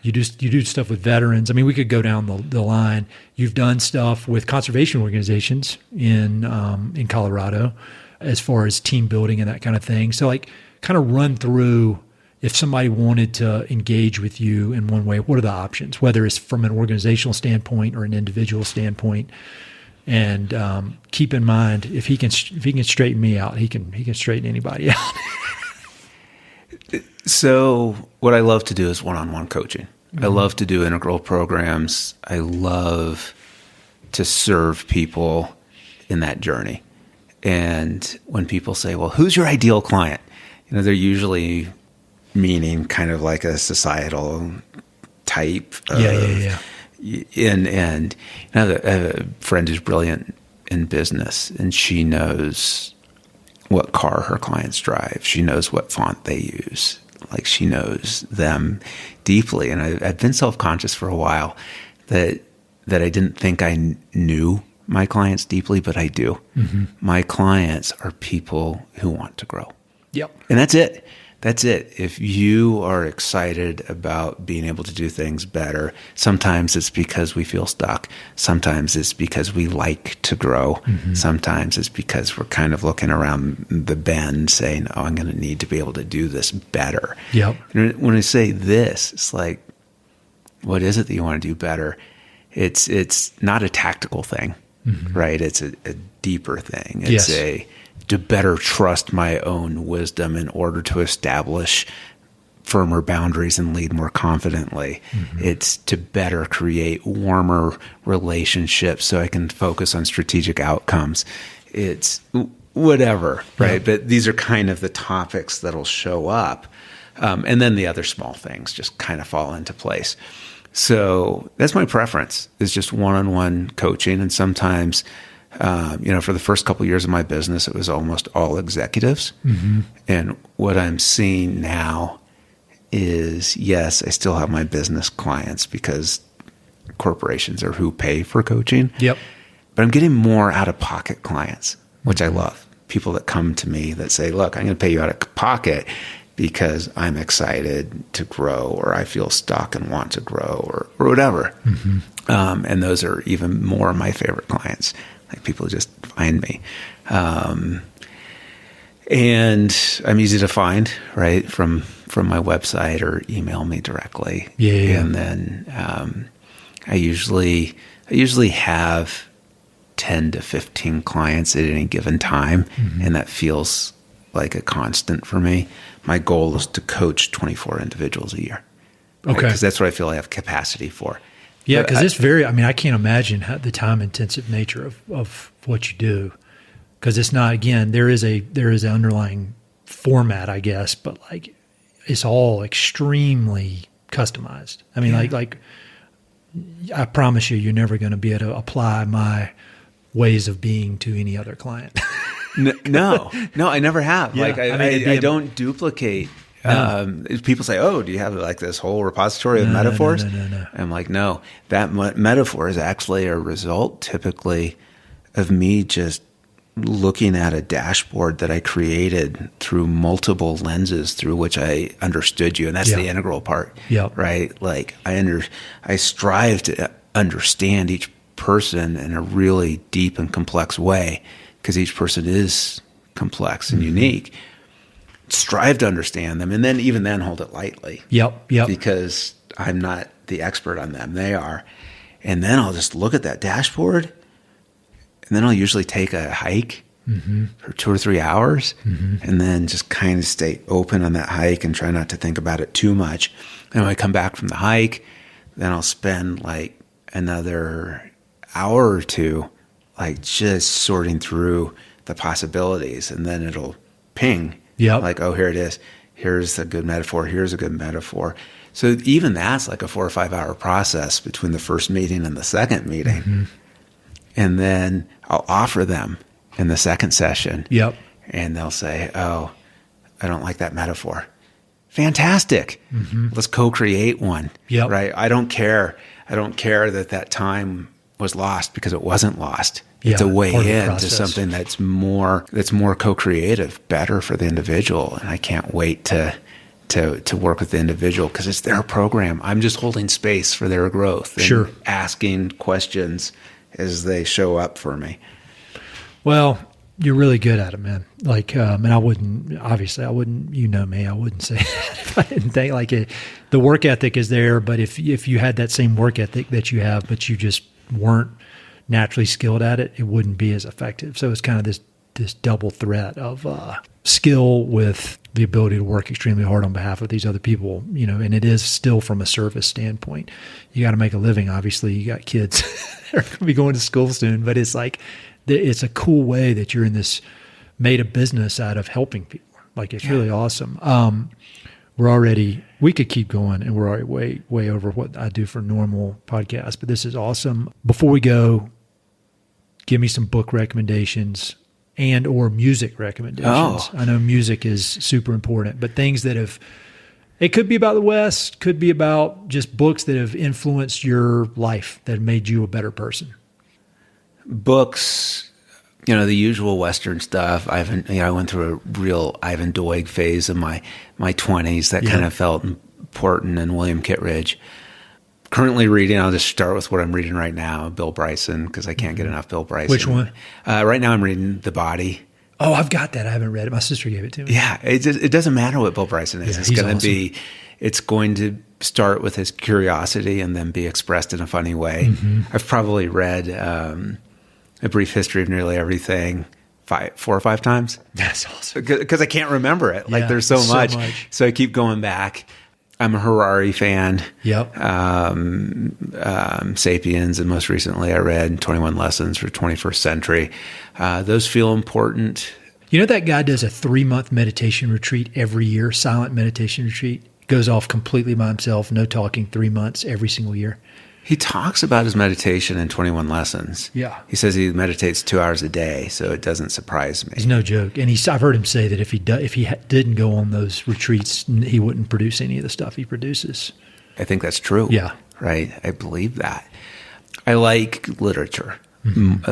Speaker 1: You do stuff with veterans. I mean, we could go down the line. You've done stuff with conservation organizations in Colorado, as far as team building and that kind of thing. So like, kind of run through, if somebody wanted to engage with you in one way, what are the options, whether it's from an organizational standpoint or an individual standpoint? And keep in mind, if he can straighten me out, he can straighten anybody out.
Speaker 2: So what I love to do is one-on-one coaching. Mm-hmm. I love to do integral programs. I love to serve people in that journey. And when people say, well, who's your ideal client? They're usually meaning kind of like a societal type.
Speaker 1: Yeah.
Speaker 2: And I have a friend who's brilliant in business, and she knows what car her clients drive. She knows what font they use. Like, she knows them deeply. And I've been self-conscious for a while that I didn't think I knew my clients deeply, but I do. Mm-hmm. My clients are people who want to grow.
Speaker 1: Yep.
Speaker 2: And that's it. That's it. If you are excited about being able to do things better, sometimes it's because we feel stuck. Sometimes it's because we like to grow. Mm-hmm. Sometimes it's because we're kind of looking around the bend saying, oh, I'm going to need to be able to do this better.
Speaker 1: Yep.
Speaker 2: And when I say this, it's like, what is it that you want to do better? It's not a tactical thing, mm-hmm. right? It's a deeper thing. It's to better trust my own wisdom in order to establish firmer boundaries and lead more confidently. It's to better create warmer relationships so I can focus on strategic outcomes. It's whatever, right? But these are kind of the topics that'll show up. And then the other small things just kind of fall into place. So that's my preference, is just one-on-one coaching. And sometimes, for the first couple of years of my business, it was almost all executives. And what I'm seeing now is, yes, I still have my business clients because corporations are who pay for coaching.
Speaker 1: Yep.
Speaker 2: But I'm getting more out-of-pocket clients, which I love. People that come to me that say, look, I'm going to pay you out of pocket because I'm excited to grow, or I feel stuck and want to grow, or whatever. And those are even more my favorite clients. Like, people just find me. And I'm easy to find, right, from my website, or email me directly.
Speaker 1: Yeah.
Speaker 2: And then I usually have 10 to 15 clients at any given time, and that feels like a constant for me. My goal is to coach 24 individuals a year. Right?
Speaker 1: Okay.
Speaker 2: Because that's what I feel I have capacity for.
Speaker 1: Yeah, because it's I can't imagine the time-intensive nature of what you do. Because it's not, again, there is an underlying format, I guess, but like, it's all extremely customized. I mean, like I promise you're never going to be able to apply my ways of being to any other client.
Speaker 2: No, I never have.
Speaker 1: Yeah,
Speaker 2: Like, I don't duplicate. People say, "Oh, do you have like this whole repository of metaphors?"
Speaker 1: No.
Speaker 2: I'm like, no. That metaphor is actually a result, typically, of me just looking at a dashboard that I created through multiple lenses through which I understood you, and that's the integral part. Right? Like, I strive to understand each person in a really deep and complex way, because each person is complex and unique. Strive to understand them, and then even then hold it lightly.
Speaker 1: Yep.
Speaker 2: Because I'm not the expert on them; they are. And then I'll just look at that dashboard, and then I'll usually take a hike for 2 or 3 hours, and then just kind of stay open on that hike and try not to think about it too much. And when I come back from the hike, then I'll spend like another hour or two, like just sorting through the possibilities, and then it'll ping. Like, oh, here it is. Here's a good metaphor. Here's a good metaphor. So even that's like a 4 or 5 hour process between the first meeting and the second meeting. And then I'll offer them in the second session. And they'll say, oh, I don't like that metaphor. Fantastic. Let's co-create one. Right? I don't care that time was lost, because it wasn't lost. It's a way into something that's more co-creative, better for the individual. And I can't wait to work with the individual, because it's their program. I'm just holding space for their growth and asking questions as they show up for me.
Speaker 1: Well, you're really good at it, man. Like, and I wouldn't, you know me, I wouldn't say that if I didn't think like it. The work ethic is there, but if you had that same work ethic that you have, but you just weren't naturally skilled at it, it wouldn't be as effective. So it's kind of this double threat of skill with the ability to work extremely hard on behalf of these other people, and it is still from a service standpoint. You got to make a living. Obviously, you got kids that are going to be going to school soon, but it's like, it's a cool way that you're in this, made a business out of helping people. Like, it's really awesome. We could keep going, and we're already way over what I do for normal podcasts, but this is awesome. Before we go, give me some book recommendations and or music recommendations. I know music is super important, but things that it could be about the West, could be about just books that have influenced your life, that have made you a better person.
Speaker 2: Books, the usual Western stuff. I went through a real Ivan Doig phase in my 20s that kind of felt important, and William Kittredge. Currently reading, I'll just start with what I'm reading right now, Bill Bryson, because I can't get enough Bill Bryson.
Speaker 1: Which one?
Speaker 2: Right now I'm reading The Body.
Speaker 1: Oh, I've got that. I haven't read it. My sister gave it to me.
Speaker 2: Yeah, it doesn't matter what Bill Bryson is. It's going to start with his curiosity and then be expressed in a funny way. I've probably read A Brief History of Nearly Everything 4 or 5 times.
Speaker 1: That's awesome.
Speaker 2: Because I can't remember it. Like there's so much. So I keep going back. I'm a Harari fan.
Speaker 1: Yep.
Speaker 2: Sapiens, and most recently I read 21 Lessons for 21st Century. Those feel important.
Speaker 1: You know, that guy does a 3-month meditation retreat every year, silent meditation retreat. Goes off completely by himself, no talking, 3 months every single year.
Speaker 2: He talks about his meditation in 21 Lessons.
Speaker 1: Yeah.
Speaker 2: He says he meditates 2 hours a day, so it doesn't surprise me.
Speaker 1: It's no joke. And I've heard him say that if he didn't go on those retreats, he wouldn't produce any of the stuff he produces.
Speaker 2: I think that's true.
Speaker 1: Yeah.
Speaker 2: Right? I believe that. I like literature.
Speaker 1: Mm-hmm.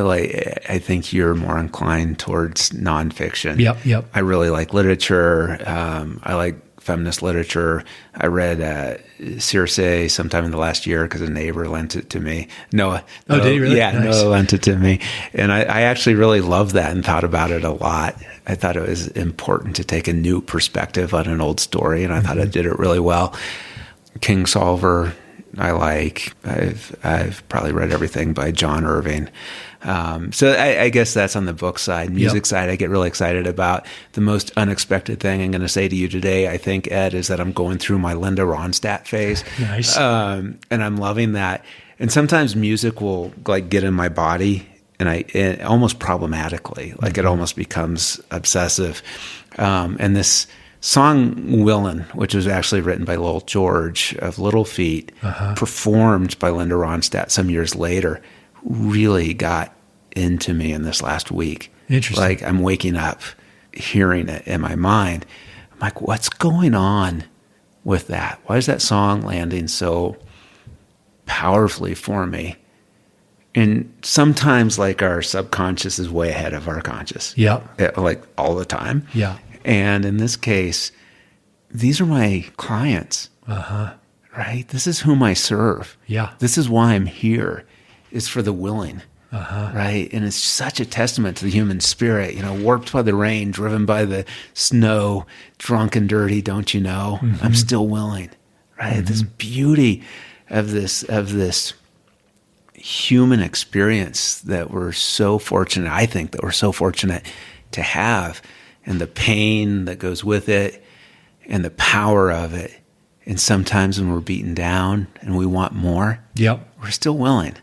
Speaker 2: I think you're more inclined towards nonfiction.
Speaker 1: Yep.
Speaker 2: I really like literature. I like feminist literature. I read Circe sometime in the last year because a neighbor lent it to me. Noah.
Speaker 1: Oh, did he really?
Speaker 2: Yeah,
Speaker 1: Nice.
Speaker 2: Noah lent it to me. And I actually really loved that and thought about it a lot. I thought it was important to take a new perspective on an old story, and I thought I did it really well. Kingsolver, I like. I've probably read everything by John Irving. So I guess that's on the book side. Music side, I get really excited about. The most unexpected thing I'm going to say to you today, I think, Ed, is that I'm going through my Linda Ronstadt phase.
Speaker 1: Nice.
Speaker 2: And I'm loving that. And sometimes music will like get in my body, and almost problematically, like it almost becomes obsessive. And this song Willin', which was actually written by Lowell George of Little Feat, performed by Linda Ronstadt some years later, really got into me in this last week.
Speaker 1: Interesting.
Speaker 2: Like I'm waking up hearing it in my mind. I'm like, what's going on with that? Why is that song landing so powerfully for me? And sometimes like our subconscious is way ahead of our conscious.
Speaker 1: Yeah.
Speaker 2: Like all the time.
Speaker 1: Yeah.
Speaker 2: And in this case, these are my clients, right? This is whom I serve.
Speaker 1: Yeah.
Speaker 2: This is why I'm here, is for the willing, right? And it's such a testament to the human spirit, warped by the rain, driven by the snow, drunk and dirty, don't you know? I'm still willing, right? This beauty of this human experience that we're so fortunate, I think that we're so fortunate to have, and the pain that goes with it and the power of it. And sometimes when we're beaten down and we want more, we're still willing.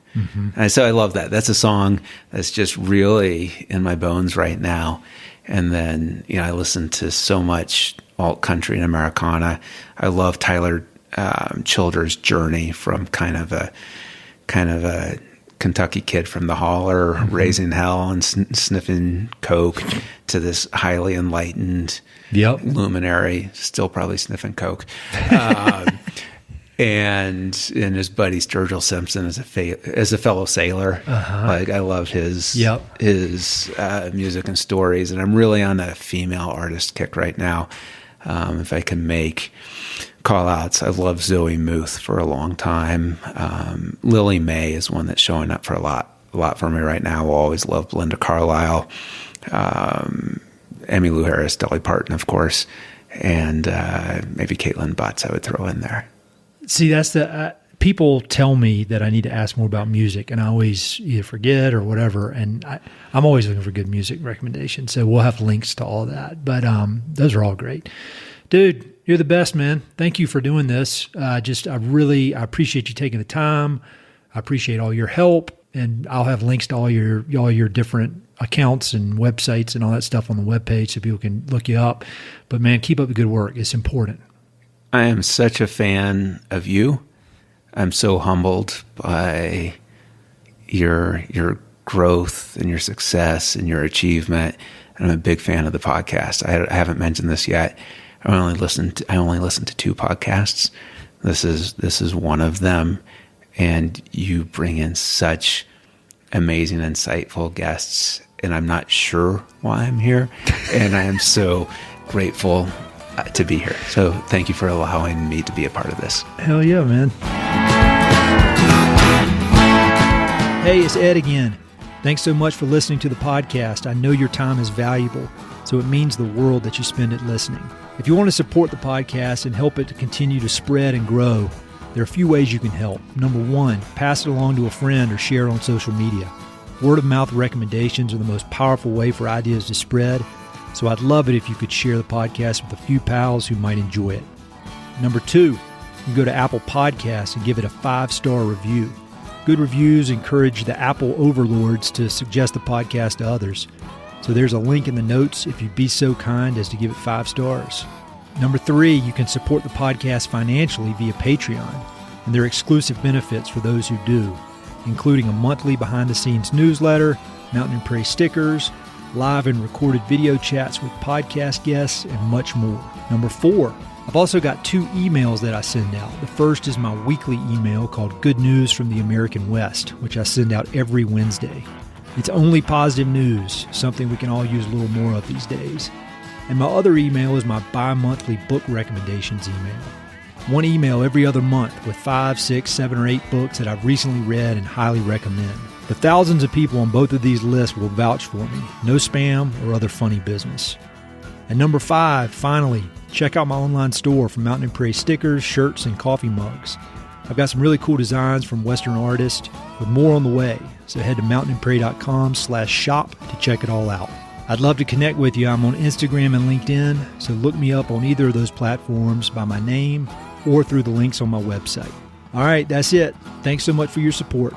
Speaker 2: And so I love that. That's a song that's just really in my bones right now. And then, I listen to so much alt country and Americana. I love Tyler Childers' journey from kind of a Kentucky kid from the holler, raising hell and sniffing coke, to this highly enlightened luminary, still probably sniffing coke, and his buddy Sturgill Simpson as a fellow sailor. Like I loved his music and stories, and I'm really on a female artist kick right now. If I can make call-outs, I've loved Zoe Muth for a long time. Lily May is one that's showing up for a lot for me right now. I'll always love Belinda Carlisle, Emmylou Harris, Dolly Parton, of course, and maybe Caitlin Butts I would throw in there.
Speaker 1: See, that's the people tell me that I need to ask more about music, and I always either forget or whatever, and I'm always looking for good music recommendations, so we'll have links to all that. But those are all great. Dude, you're the best, man. Thank you for doing this. I appreciate you taking the time. I appreciate all your help, and I'll have links to all your different accounts and websites and all that stuff on the webpage so people can look you up. But man, keep up the good work. It's important.
Speaker 2: I am such a fan of you. I'm so humbled by your growth and your success and your achievement. And I'm a big fan of the podcast. I haven't mentioned this yet. I only listen to 2 podcasts. This is one of them, and you bring in such amazing, insightful guests. And I'm not sure why I'm here, and I am so grateful to be here. So thank you for allowing me to be a part of this.
Speaker 1: Hell yeah, man. Hey, it's Ed again. Thanks so much for listening to the podcast. I know your time is valuable, so it means the world that you spend it listening. If you want to support the podcast and help it to continue to spread and grow, there are a few ways you can help. Number 1, pass it along to a friend or share it on social media. Word of mouth recommendations are the most powerful way for ideas to spread, so I'd love it if you could share the podcast with a few pals who might enjoy it. Number 2, you can go to Apple Podcasts and give it a 5-star review. Good reviews encourage the Apple overlords to suggest the podcast to others. So there's a link in the notes if you'd be so kind as to give it 5 stars. Number 3, you can support the podcast financially via Patreon, and there are exclusive benefits for those who do, including a monthly behind-the-scenes newsletter, Mountain and Prairie stickers, live and recorded video chats with podcast guests, and much more. Number 4, I've also got 2 emails that I send out. The first is my weekly email called Good News from the American West, which I send out every Wednesday. It's only positive news, something we can all use a little more of these days. And my other email is my bi-monthly book recommendations email. 1 email every other month with 5, 6, 7, or 8 books that I've recently read and highly recommend. The thousands of people on both of these lists will vouch for me. No spam or other funny business. And number 5, finally, check out my online store for Mountain and Prairie stickers, shirts, and coffee mugs. I've got some really cool designs from Western artists with more on the way, so head to mountainandprairie.com/shop to check it all out. I'd love to connect with you. I'm on Instagram and LinkedIn, so look me up on either of those platforms by my name or through the links on my website. All right, that's it. Thanks so much for your support.